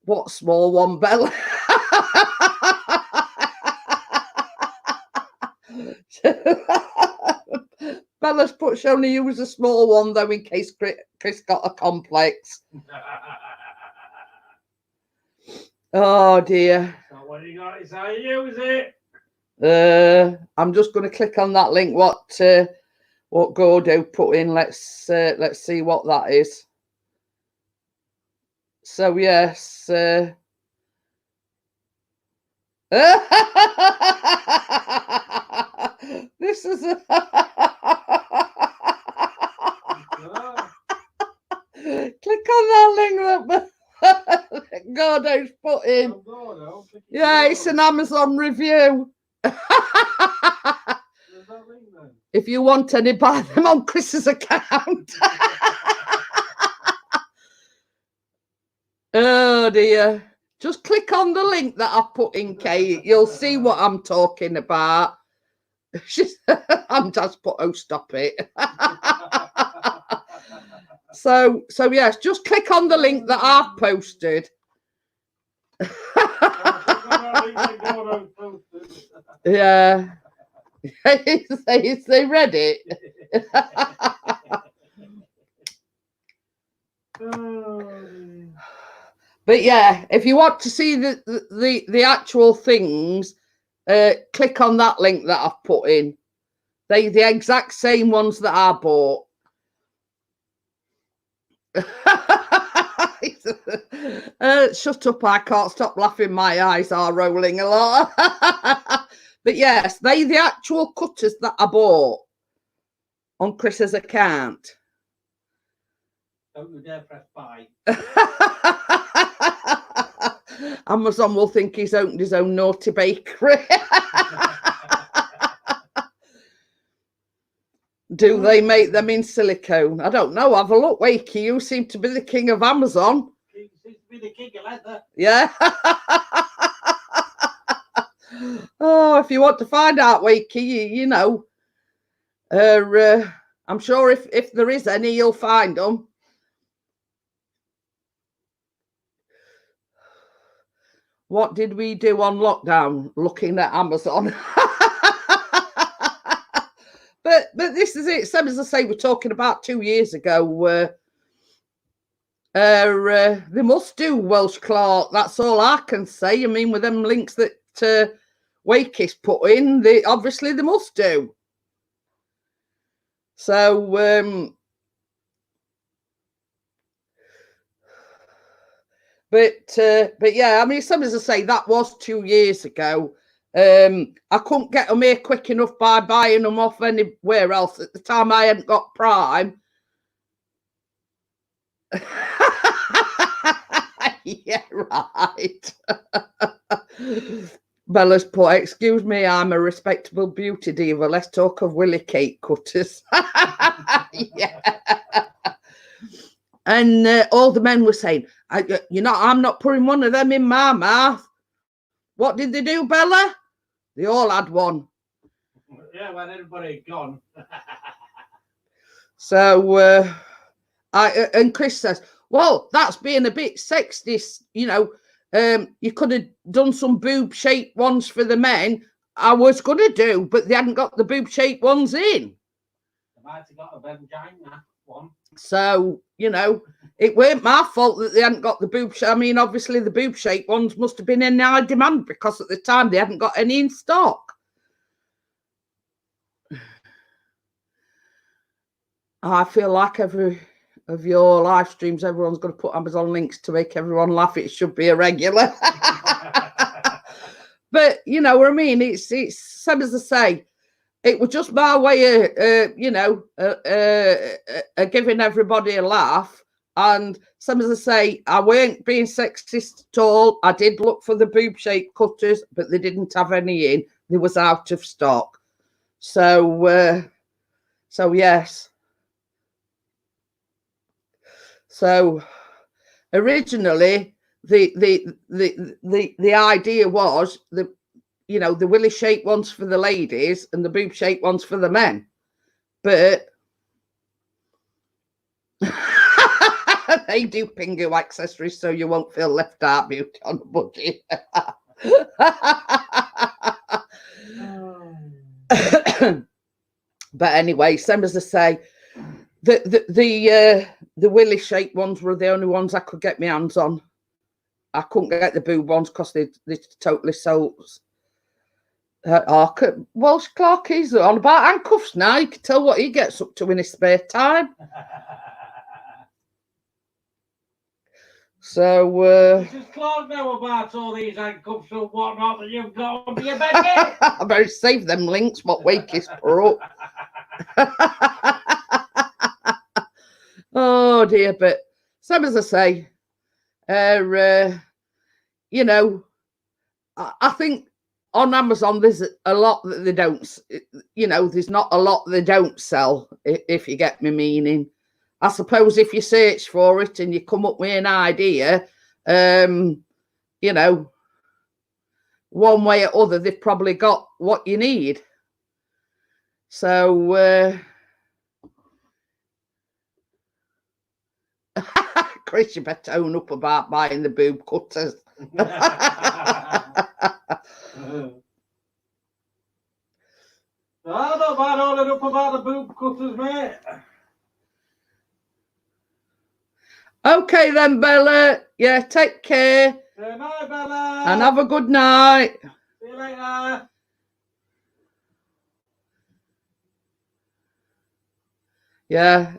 What small one, Bella? Bella's put she only used a small one, though, in case Chris got a complex. Oh, dear. So what you got is how you use it. I'm just going to click on that link. What Gordo put in? Let's see what that is. So yes, this is a click on that link that Gordo's put in. Yeah, it's an Amazon review. If you want any, buy them on Chris's account. Oh dear. Just click on the link that I put in, Kate. You'll see what I'm talking about. I'm just put, oh, stop it. So yes, just click on the link that I've posted. Yeah. They read it. But yeah, if you want to see the actual things, click on that link that I've put in. They the exact same ones that I bought. Shut up, I can't stop laughing. My eyes are rolling a lot. But yes, they the actual cutters that I bought on Chris's account. Don't you dare press buy. Amazon will think he's opened his own naughty bakery. Do they make them in silicone? I don't know. Have a look, Wakey. You seem to be the king of Amazon. He seems to be the king of leather. Yeah. Oh, if you want to find out, Wakey, you know, I'm sure if there is any, you'll find them. What did we do on lockdown? Looking at Amazon. But this is it. Same as I say, we're talking about 2 years ago. They must do Welsh Clark. That's all I can say. I mean, with them links that Wakey's put in, obviously they must do. So but yeah, I mean, some as I say, that was 2 years ago. I couldn't get them here quick enough by buying them off anywhere else. At the time, I hadn't got Prime. Yeah, right. Bella's put, excuse me, I'm a respectable beauty diva. Let's talk of Willy cake cutters. Yeah. And all the men were saying, I'm not putting one of them in my mouth. What did they do, Bella? They all had one. Yeah, when everybody had gone. So, and Chris says, well, that's being a bit sexist. You know, you could have done some boob-shaped ones for the men. I was going to do, but they hadn't got the boob-shaped ones in. They might have got a vagina one. So, you know, it weren't my fault that they hadn't got the boob shape. I mean, obviously the boob shaped ones must have been in high demand because at the time they hadn't got any in stock. I feel like every of your live streams, everyone's going to put Amazon links to make everyone laugh. It should be a regular. But, you know what I mean? It's same as I say. It was just my way of, you know, giving everybody a laugh. And some as I say, I weren't being sexist at all. I did look for the boob-shaped cutters, but they didn't have any in. They was out of stock. So, yes. So, originally, the idea was that you know, the willy shaped ones for the ladies and the boob shaped ones for the men. But they do Pingu accessories, so you won't feel left out, Beauty on the Budget. But anyway, same as I say, the willy shaped ones were the only ones I could get my hands on. I couldn't get the boob ones because they totally sold. Welsh Clark, he's on about handcuffs now. You can tell what he gets up to in his spare time. So, Does Clark know about all these handcuffs and whatnot that you've got under your bed yet? I better save them links. What wake is put up? Oh dear, but same as I say, you know, I think on Amazon there's a lot that they don't, you know, there's not a lot they don't sell, if you get me meaning. I suppose if you search for it and you come up with an idea, you know, one way or other, they've probably got what you need. So, Chris, you better own up about buying the boob cutters. I don't mind owning up about the boob cutters, mate. Okay then, Bella. Yeah, take care. Good night, Bella. And have a good night. See you later. Yeah,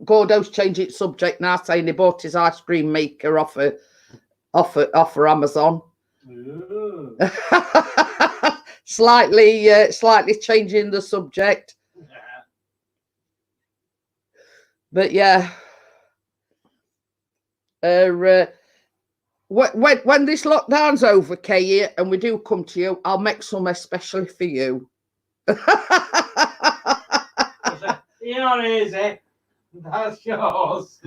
Gordo's changed its subject now, saying he bought his ice cream maker off Amazon. Slightly changing the subject. But yeah, when this lockdown's over, Kay, and we do come to you, I'll make some especially for you. You're easy. That's yours.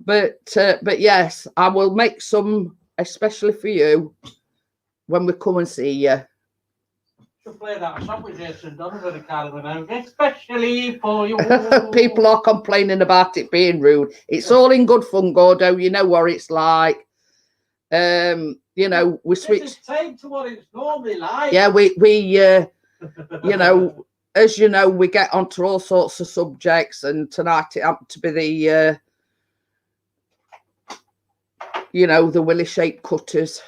But yes, I will make some especially for you when we come and see you. Should play that song with Jason Donovan and Carly Minogue, especially for you. People are complaining about it being rude. It's all in good fun, Gordo. You know what it's like. You know, we switch. It's time to what it's normally like. Yeah, we you know, as you know, we get onto all sorts of subjects, and tonight it happened to be the you know, the willy shaped cutters.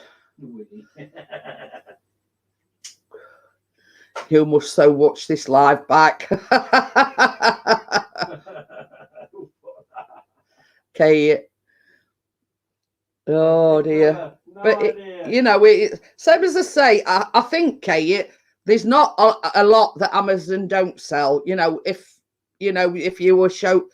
You must so watch this live back. Okay. Oh dear. But you know, same as I say, I think, Kay, there's not a lot that Amazon don't sell. You know, if you were so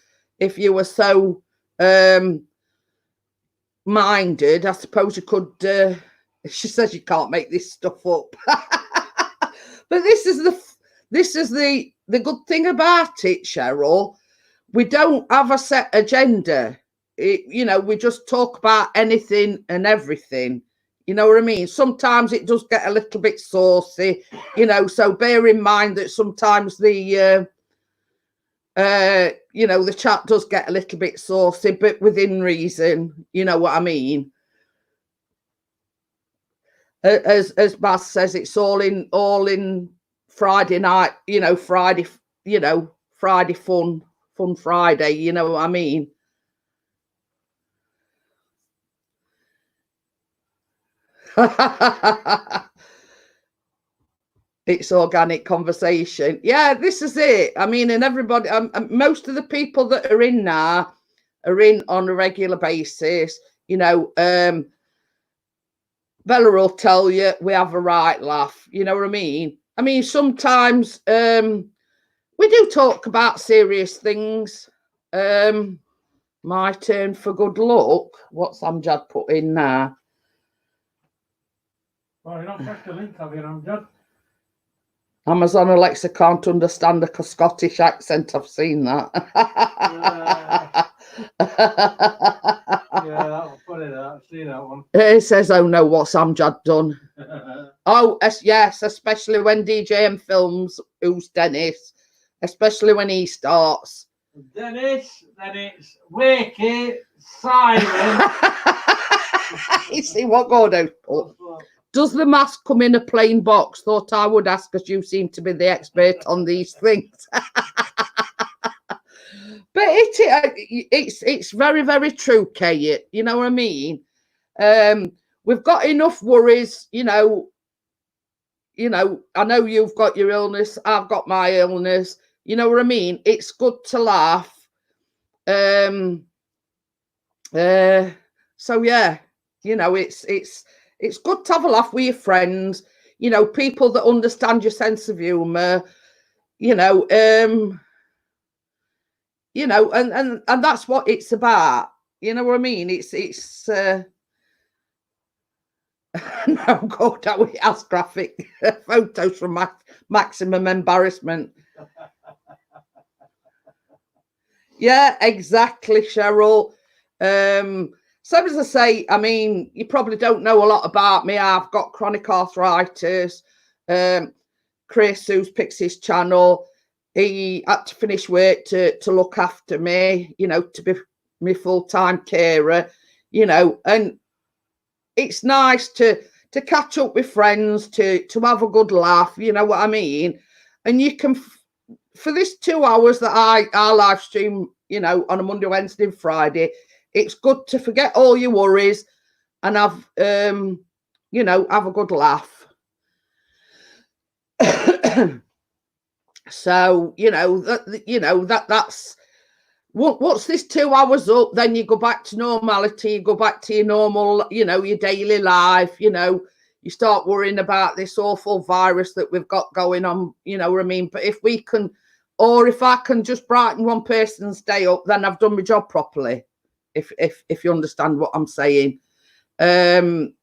minded, I suppose you could. She says you can't make this stuff up. But this is the good thing about it, Cheryl. We don't have a set agenda. You know, we just talk about anything and everything. You know what I mean? Sometimes it does get a little bit saucy, you know, so bear in mind that sometimes the you know, the chat does get a little bit saucy, but within reason, you know what I mean? As Baz says, it's all in Friday night, you know, Friday fun Friday, you know what I mean? It's organic conversation. Yeah, this is it. I mean, and everybody, most of the people that are in now are in on a regular basis. You know, Bella will tell you we have a right laugh. You know what I mean? I mean, sometimes we do talk about serious things. My turn for good luck. What's Amjad put in now? Well, you're not pressed the link, have you, Amjad? Amazon Alexa can't understand a Scottish accent. I've seen that. Yeah, that was funny. I've seen that one. It says, "Oh no, what's Amjad done?" Oh, yes, especially when DJM films Who's Dennis, especially when he starts. Dennis, then it's Wakey, Simon. You see what Gordo put? Does the mask come in a plain box? Thought I would ask, because you seem to be the expert on these things. But it's very, very true, Kate. You know what I mean? We've got enough worries, you know. I know you've got your illness, I've got my illness. You know what I mean? It's good to laugh. So yeah, you know, it's good to have a laugh with your friends. You know, people that understand your sense of humour. You know, and that's what it's about. You know what I mean? It's no, God, it has graphic photos from maximum embarrassment. Yeah, exactly, Cheryl. So as I say, I mean, you probably don't know a lot about me. I've got chronic arthritis. Chris, who's Pixie's channel, he had to finish work to look after me, you know, to be my full-time carer, you know, and it's nice to catch up with friends, to have a good laugh, you know what I mean? And you can, for this 2 hours that I live stream, you know, on a Monday, Wednesday, and Friday, it's good to forget all your worries and have, you know, have a good laugh. So, you know, that's once this 2 hours up, then you go back to normality, you go back to your normal, you know, your daily life, you know, you start worrying about this awful virus that we've got going on, you know what I mean? But if we can, or if I can just brighten one person's day up, then I've done my job properly, if you understand what I'm saying. And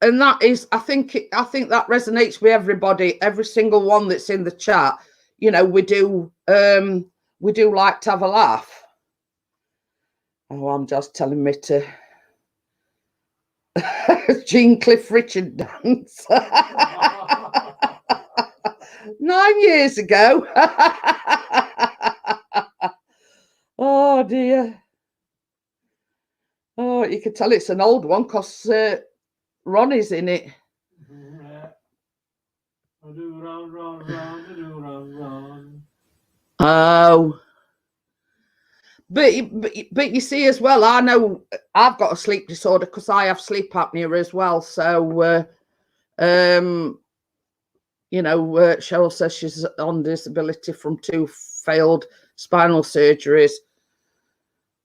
that is, I think that resonates with everybody, every single one that's in the chat. You know, we do like to have a laugh. Oh, I'm just telling me to Jean Cliff Richard dance. 9 years ago. Oh dear. Oh, you can tell it's an old one because Ronnie's in it. Oh. But you see as well, I know I've got a sleep disorder because I have sleep apnea as well. So, you know, Cheryl says she's on disability from 2 failed spinal surgeries.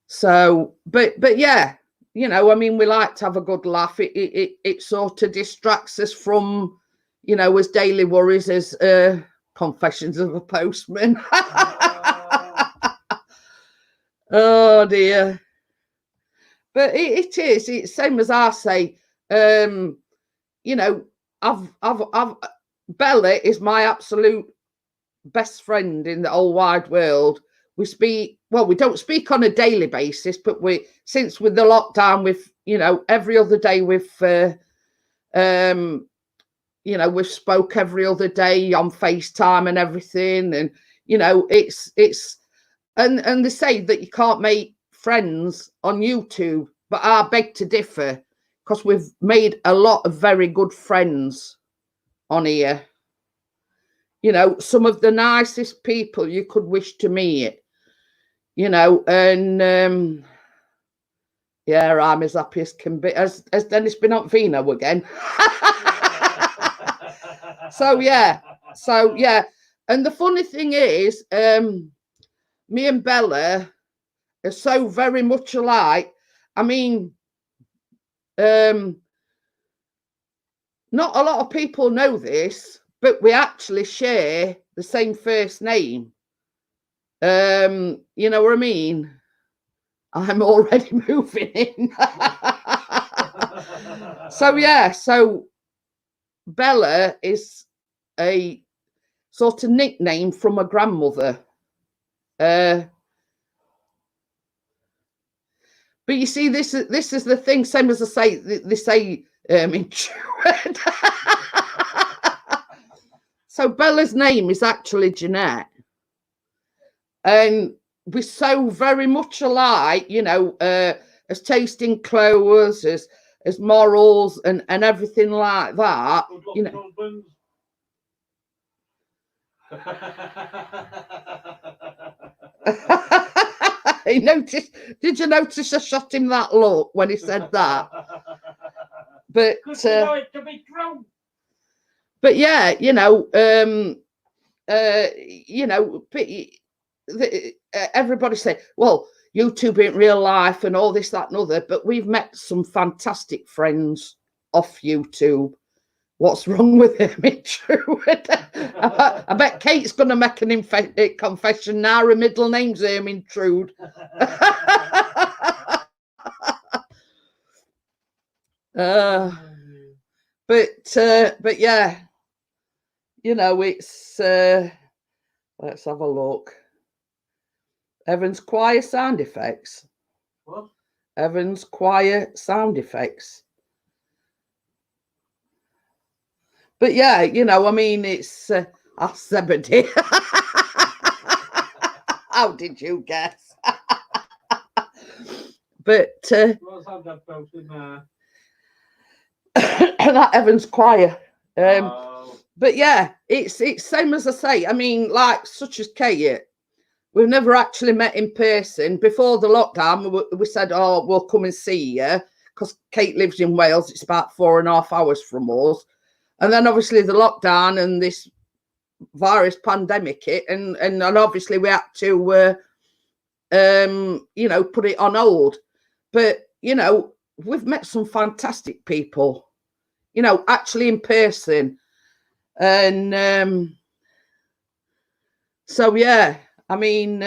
So, but yeah, you know, I mean, we like to have a good laugh. It sort of distracts us from, you know, as daily worries as Confessions of a Postman. Oh dear. But it's same as I say. You know, I've Bella is my absolute best friend in the whole wide world. We speak, well, we don't speak on a daily basis, but since with the lockdown, we've, you know, every other day we've you know, we've spoke every other day on FaceTime and everything. And, you know, it's and they say that you can't make friends on YouTube, but I beg to differ, because we've made a lot of very good friends on here. You know, some of the nicest people you could wish to meet, you know, and yeah, I'm as happy as can be. Has Dennis been on Vino again? So yeah. And the funny thing is, me and Bella are so very much alike. I mean, not a lot of people know this, but we actually share the same first name. You know what I mean? I'm already moving in. So yeah, so Bella is a sort of nickname from a grandmother. But you see, this is the thing. Same as I say, they say intrude. So Bella's name is actually Jeanette, and we're so very much alike, you know, as taste in clothes, as morals, and everything like that. You know. He noticed. Did you notice I shot him that look when he said that? But but yeah, you know, everybody say, well, YouTube ain't real life and all this, that, and other. But we've met some fantastic friends off YouTube. What's wrong with him? I bet Kate's going to make an confession now. Her middle name's Ermintrude. But yeah, you know, it's let's have a look. Evans choir sound effects. What? Evans choir sound effects. But yeah, you know, I mean, it's Zebedee. How did you guess? But that Evans choir. But yeah, it's same as I say. I mean, like such as Kate, we've never actually met in person. Before the lockdown, we said, oh, we'll come and see you, because Kate lives in Wales. It's about 4.5 hours from us. And then obviously the lockdown and this virus pandemic hit, and obviously we had to you know, put it on hold. But you know, we've met some fantastic people, you know, actually in person. And so yeah, I mean,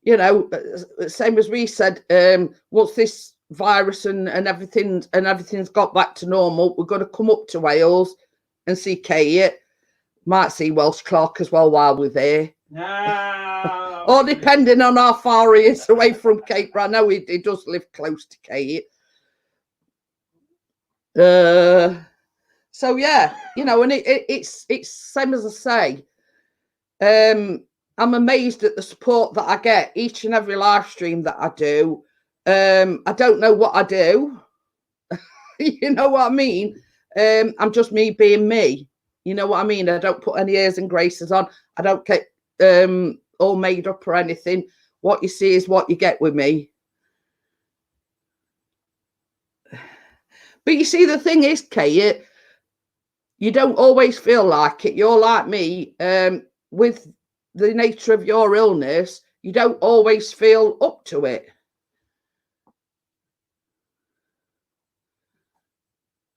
you know, same as we said, once this virus and everything's got back to normal, we're going to come up to Wales and see Kate. Might see Welsh Clark as well while we're there. No. Or depending on how far he is away from Kate. But I know he does live close to Kate. So yeah, you know, and it's same as I say. I'm amazed at the support that I get each and every live stream that I do. I don't know what I do. You know what I mean? I'm just me being me. You know what I mean? I don't put any airs and graces on. I don't get all made up or anything. What you see is what you get with me. But you see, the thing is, Kate, you don't always feel like it. You're like me. With the nature of your illness, you don't always feel up to it.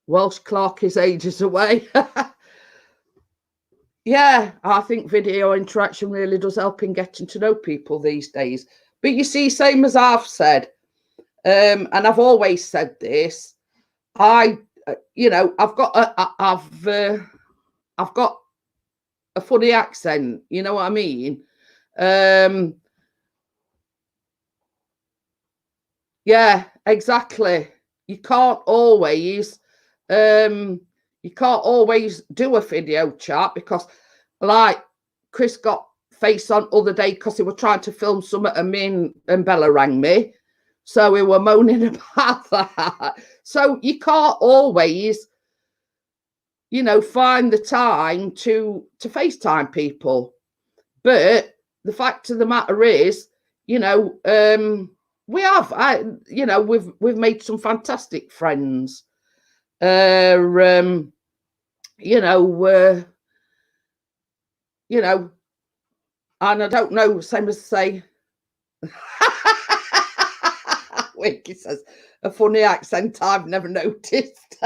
Welsh Clark is ages away. Yeah, I think video interaction really does help in getting to know people these days. But you see, same as I've said, and I've always said this, you know, I've got a funny accent. You know what I mean? Yeah, exactly. You can't always do a video chat, because like Chris got face on other day because he were trying to film something, and me and Bella rang me, so we were moaning about that. So you can't always, you know, find the time to FaceTime people. But the fact of the matter is, you know, we've made some fantastic friends. You know, and I don't know, same as say, Winky says, a funny accent I've never noticed.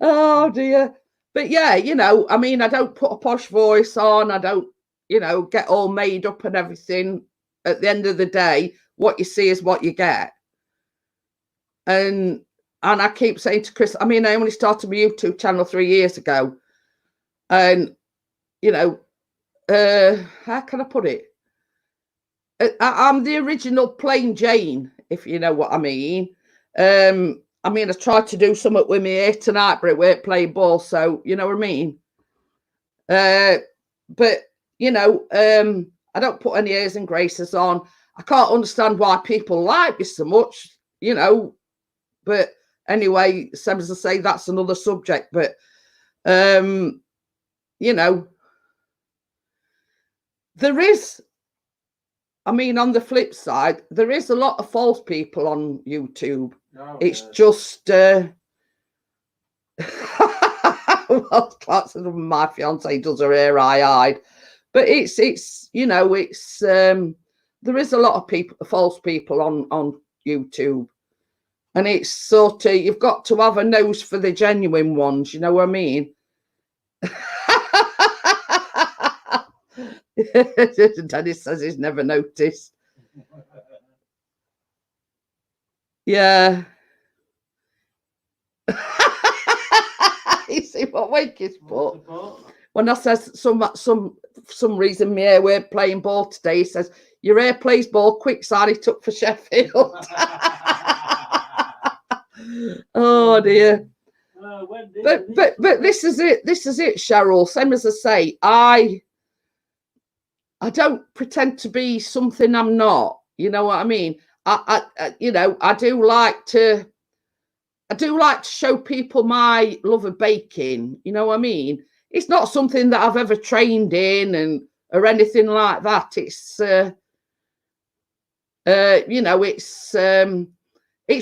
Oh dear. But yeah, you know, I mean, I don't put a posh voice on. I don't, you know, get all made up and everything. At the end of the day, what you see is what you get. And I keep saying to Chris, I mean, I only started my YouTube channel 3 years ago. And, you know, how can I put it? I'm the original plain Jane, if you know what I mean. I mean, I tried to do something with me here tonight, but it weren't playing ball, so you know what I mean. But you know, I don't put any airs and graces on. I can't understand why people like me so much, you know. But anyway, same as I say, that's another subject. But you know, there is, I mean, on the flip side, there is a lot of false people on YouTube. Oh, It's yes. just well, my fiance does her hair eye-eyed, but it's you know, it's there is a lot of people, false people on YouTube, and it's sort of, you've got to have a nose for the genuine ones, you know what I mean. Dennis says he's never noticed. Yeah. You see what Wakey's put? When I says some reason my hair weren't playing ball today, he says, your hair plays ball quick, side he took for Sheffield. Oh dear. But this is it, Cheryl. Same as I say, I don't pretend to be something I'm not. You know what I mean? I you know, I do like to show people my love of baking. You know what I mean? It's not something that I've ever trained in or anything like that. It's you know, it's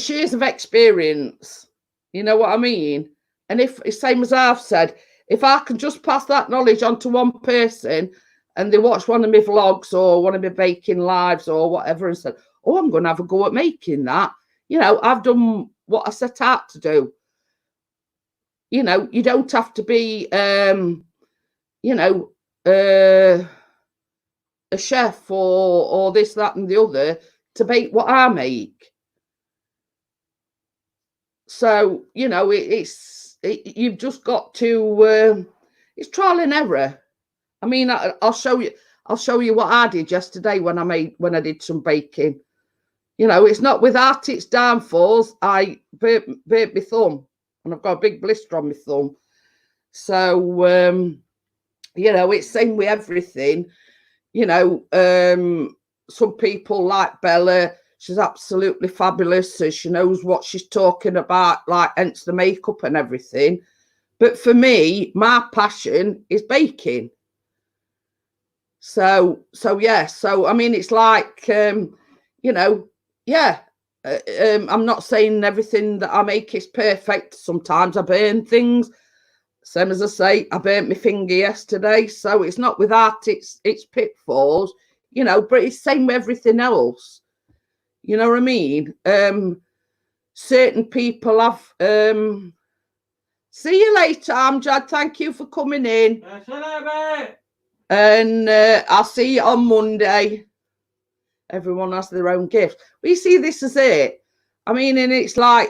years of experience. You know what I mean? And if, same as I've said, if I can just pass that knowledge on to one person and they watch one of my vlogs or one of my baking lives or whatever and said, oh, I'm going to have a go at making that, you know, I've done what I set out to do. You know, you don't have to be, you know, a chef or this, that, and the other to make what I make. So, you know, you've just got to, it's trial and error. I mean, I'll show you what I did yesterday when I did some baking. You know, it's not without its downfalls. I burnt my thumb, and I've got a big blister on my thumb. So, you know, it's same with everything. You know, some people like Bella, she's absolutely fabulous. So she knows what she's talking about, like hence the makeup and everything. But for me, my passion is baking. So yeah. So I mean, it's like, you know, yeah. I'm not saying everything that I make is perfect. Sometimes I burn things. Same as I say, I burnt my finger yesterday. So it's not without its pitfalls, you know. But it's same with everything else. You know what I mean? Certain people have. See you later, Amjad. Thank you for coming in. And I'll see you on Monday. Everyone has their own gift. We see this as it. I mean, and it's like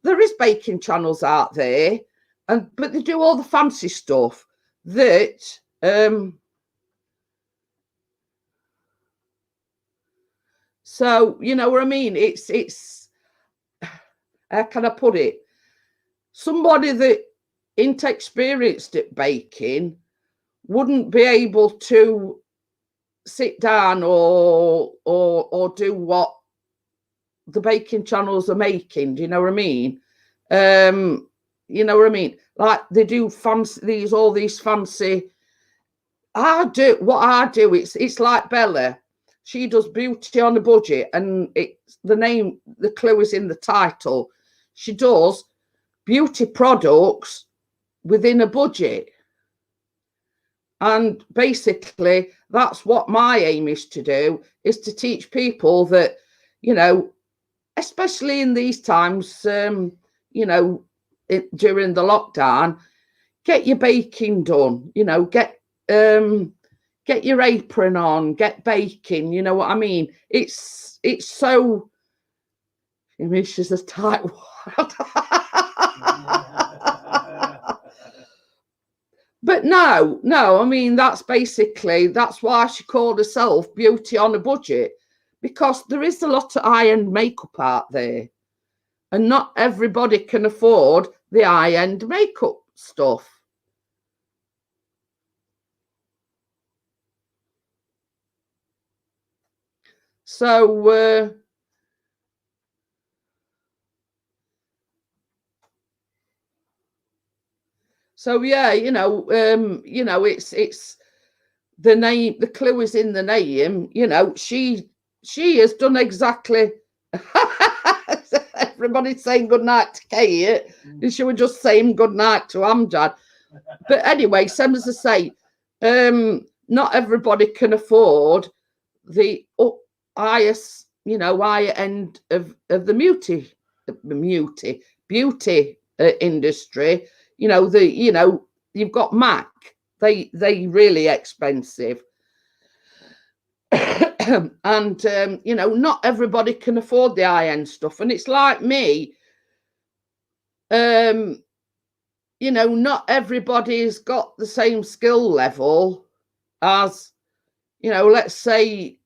there is baking channels out there, but they do all the fancy stuff that so you know what I mean. It's how can I put it? Somebody that isn't experienced at baking wouldn't be able to sit down or do what the baking channels are making. Do you know what I mean? You know what I mean? Like they do fancy all these fancy. What I do. It's like Bella. She does beauty on a budget, and it's the clue is in the title. She does beauty products within a budget. And basically, that's what my aim is to do, is to teach people that, you know, especially in these times, you know, during the lockdown, get your baking done, you know, get your apron on, get baking, you know what I mean? It's so, I mean, she's a tight one. But no, I mean, that's why she called herself Beauty on a Budget. because there is a lot of high-end makeup out there, and not everybody can afford the high-end makeup stuff. So yeah, you know, it's the name, the clue is in the name. You know, she has done exactly. Everybody's saying good night to Kate, and she was just saying good night to Amjad. But anyway, same as I say, not everybody can afford the highest, you know, higher end of the beauty industry. You know, you've got MAC. They really expensive. And you know, not everybody can afford the high-end stuff. And it's like me, you know, not everybody's got the same skill level as, you know, let's say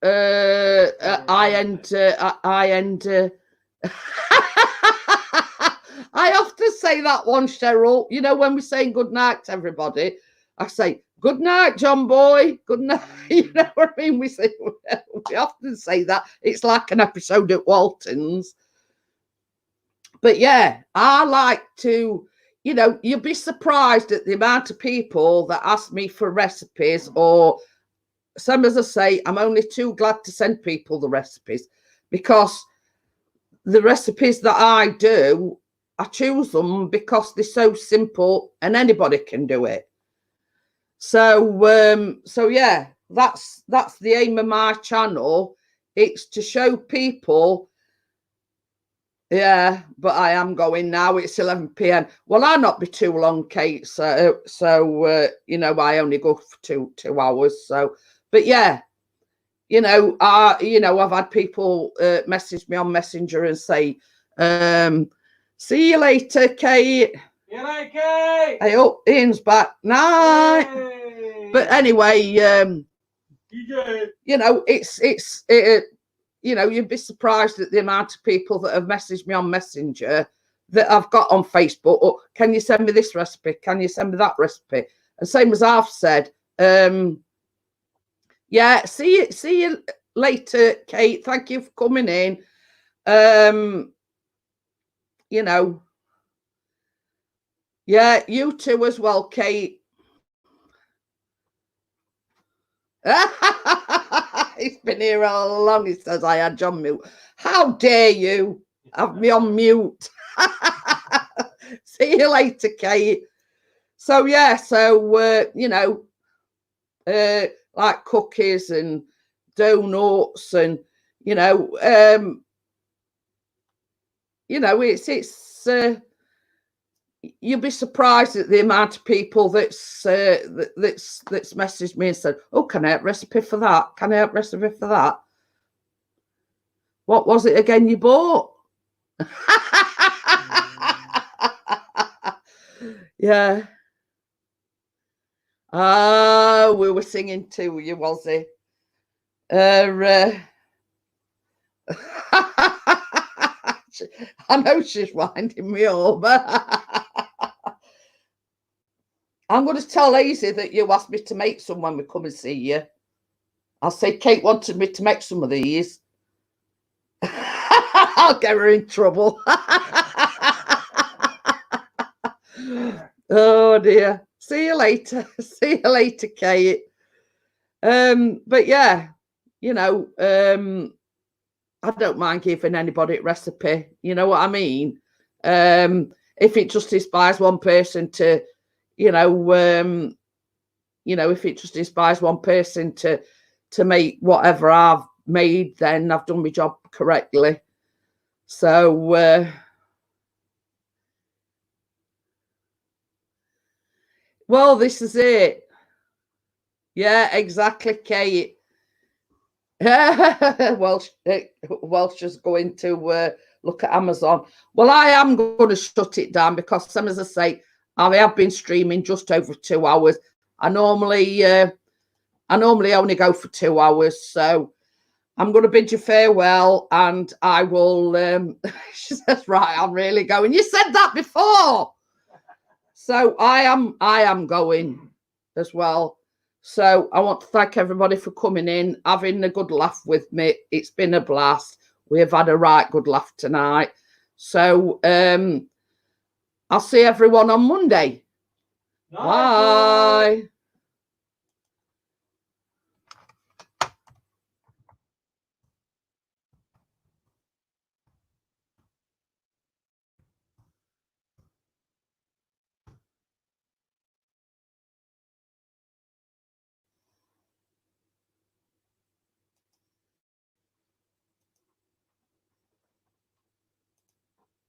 high-end I often say that one, Cheryl. You know, when we're saying good night to everybody, I say, good night, John boy. Good night. You know what I mean? We often say that. It's like an episode at Walton's. But yeah, I like to, you know, you'll be surprised at the amount of people that ask me for recipes, or some, as I say, I'm only too glad to send people the recipes, because the recipes that I do, I choose them because they're so simple and anybody can do it. So yeah, that's the aim of my channel. It's to show people. Yeah, but I am going now. It's 11 p.m. Well, I'll not be too long, Kate. So you know, I only go for two hours. So, but yeah, you know, I've had people message me on Messenger and say, see you later, Kate. See you later, Kate. Hey, oh, Ian's back. Night. Yay. But anyway, you know, you know, you'd be surprised at the amount of people that have messaged me on Messenger that I've got on Facebook. Oh, can you send me this recipe? Can you send me that recipe? And same as I've said, yeah, see you later, Kate. Thank you for coming in. You know, yeah, you too as well, Kate. He's been here all along. He says I had John mute. How dare you have me on mute? See you later, Kate. So yeah, so you know, like cookies and donuts, and you know, it's you'll be surprised at the amount of people that's messaged me and said, oh, can I have a recipe for that? Can I have a recipe for that? What was it again you bought? Yeah. We were singing to you, was it? I know she's winding me up. I'm going to tell Lazy that you asked me to make some when we come and see you. I'll say Kate wanted me to make some of these. I'll get her in trouble. Oh dear. See you later. See you later, Kate. But yeah, you know, I don't mind giving anybody a recipe. You know what I mean? If it just inspires one person to, you know, if it just inspires one person to make whatever I've made, then I've done my job correctly. So well, this is it. Yeah, exactly, Kate. Welsh is going to look at Amazon. Well, I am going to shut it down because, as I say, I have been streaming just over 2 hours. I normally only go for 2 hours, so I'm going to bid you farewell, and I will. She says, "Right, I'm really going." You said that before, so I am going as well. So I want to thank everybody for coming in, having a good laugh with me. It's been a blast. We have had a right good laugh tonight. So I'll see everyone on Monday. Bye.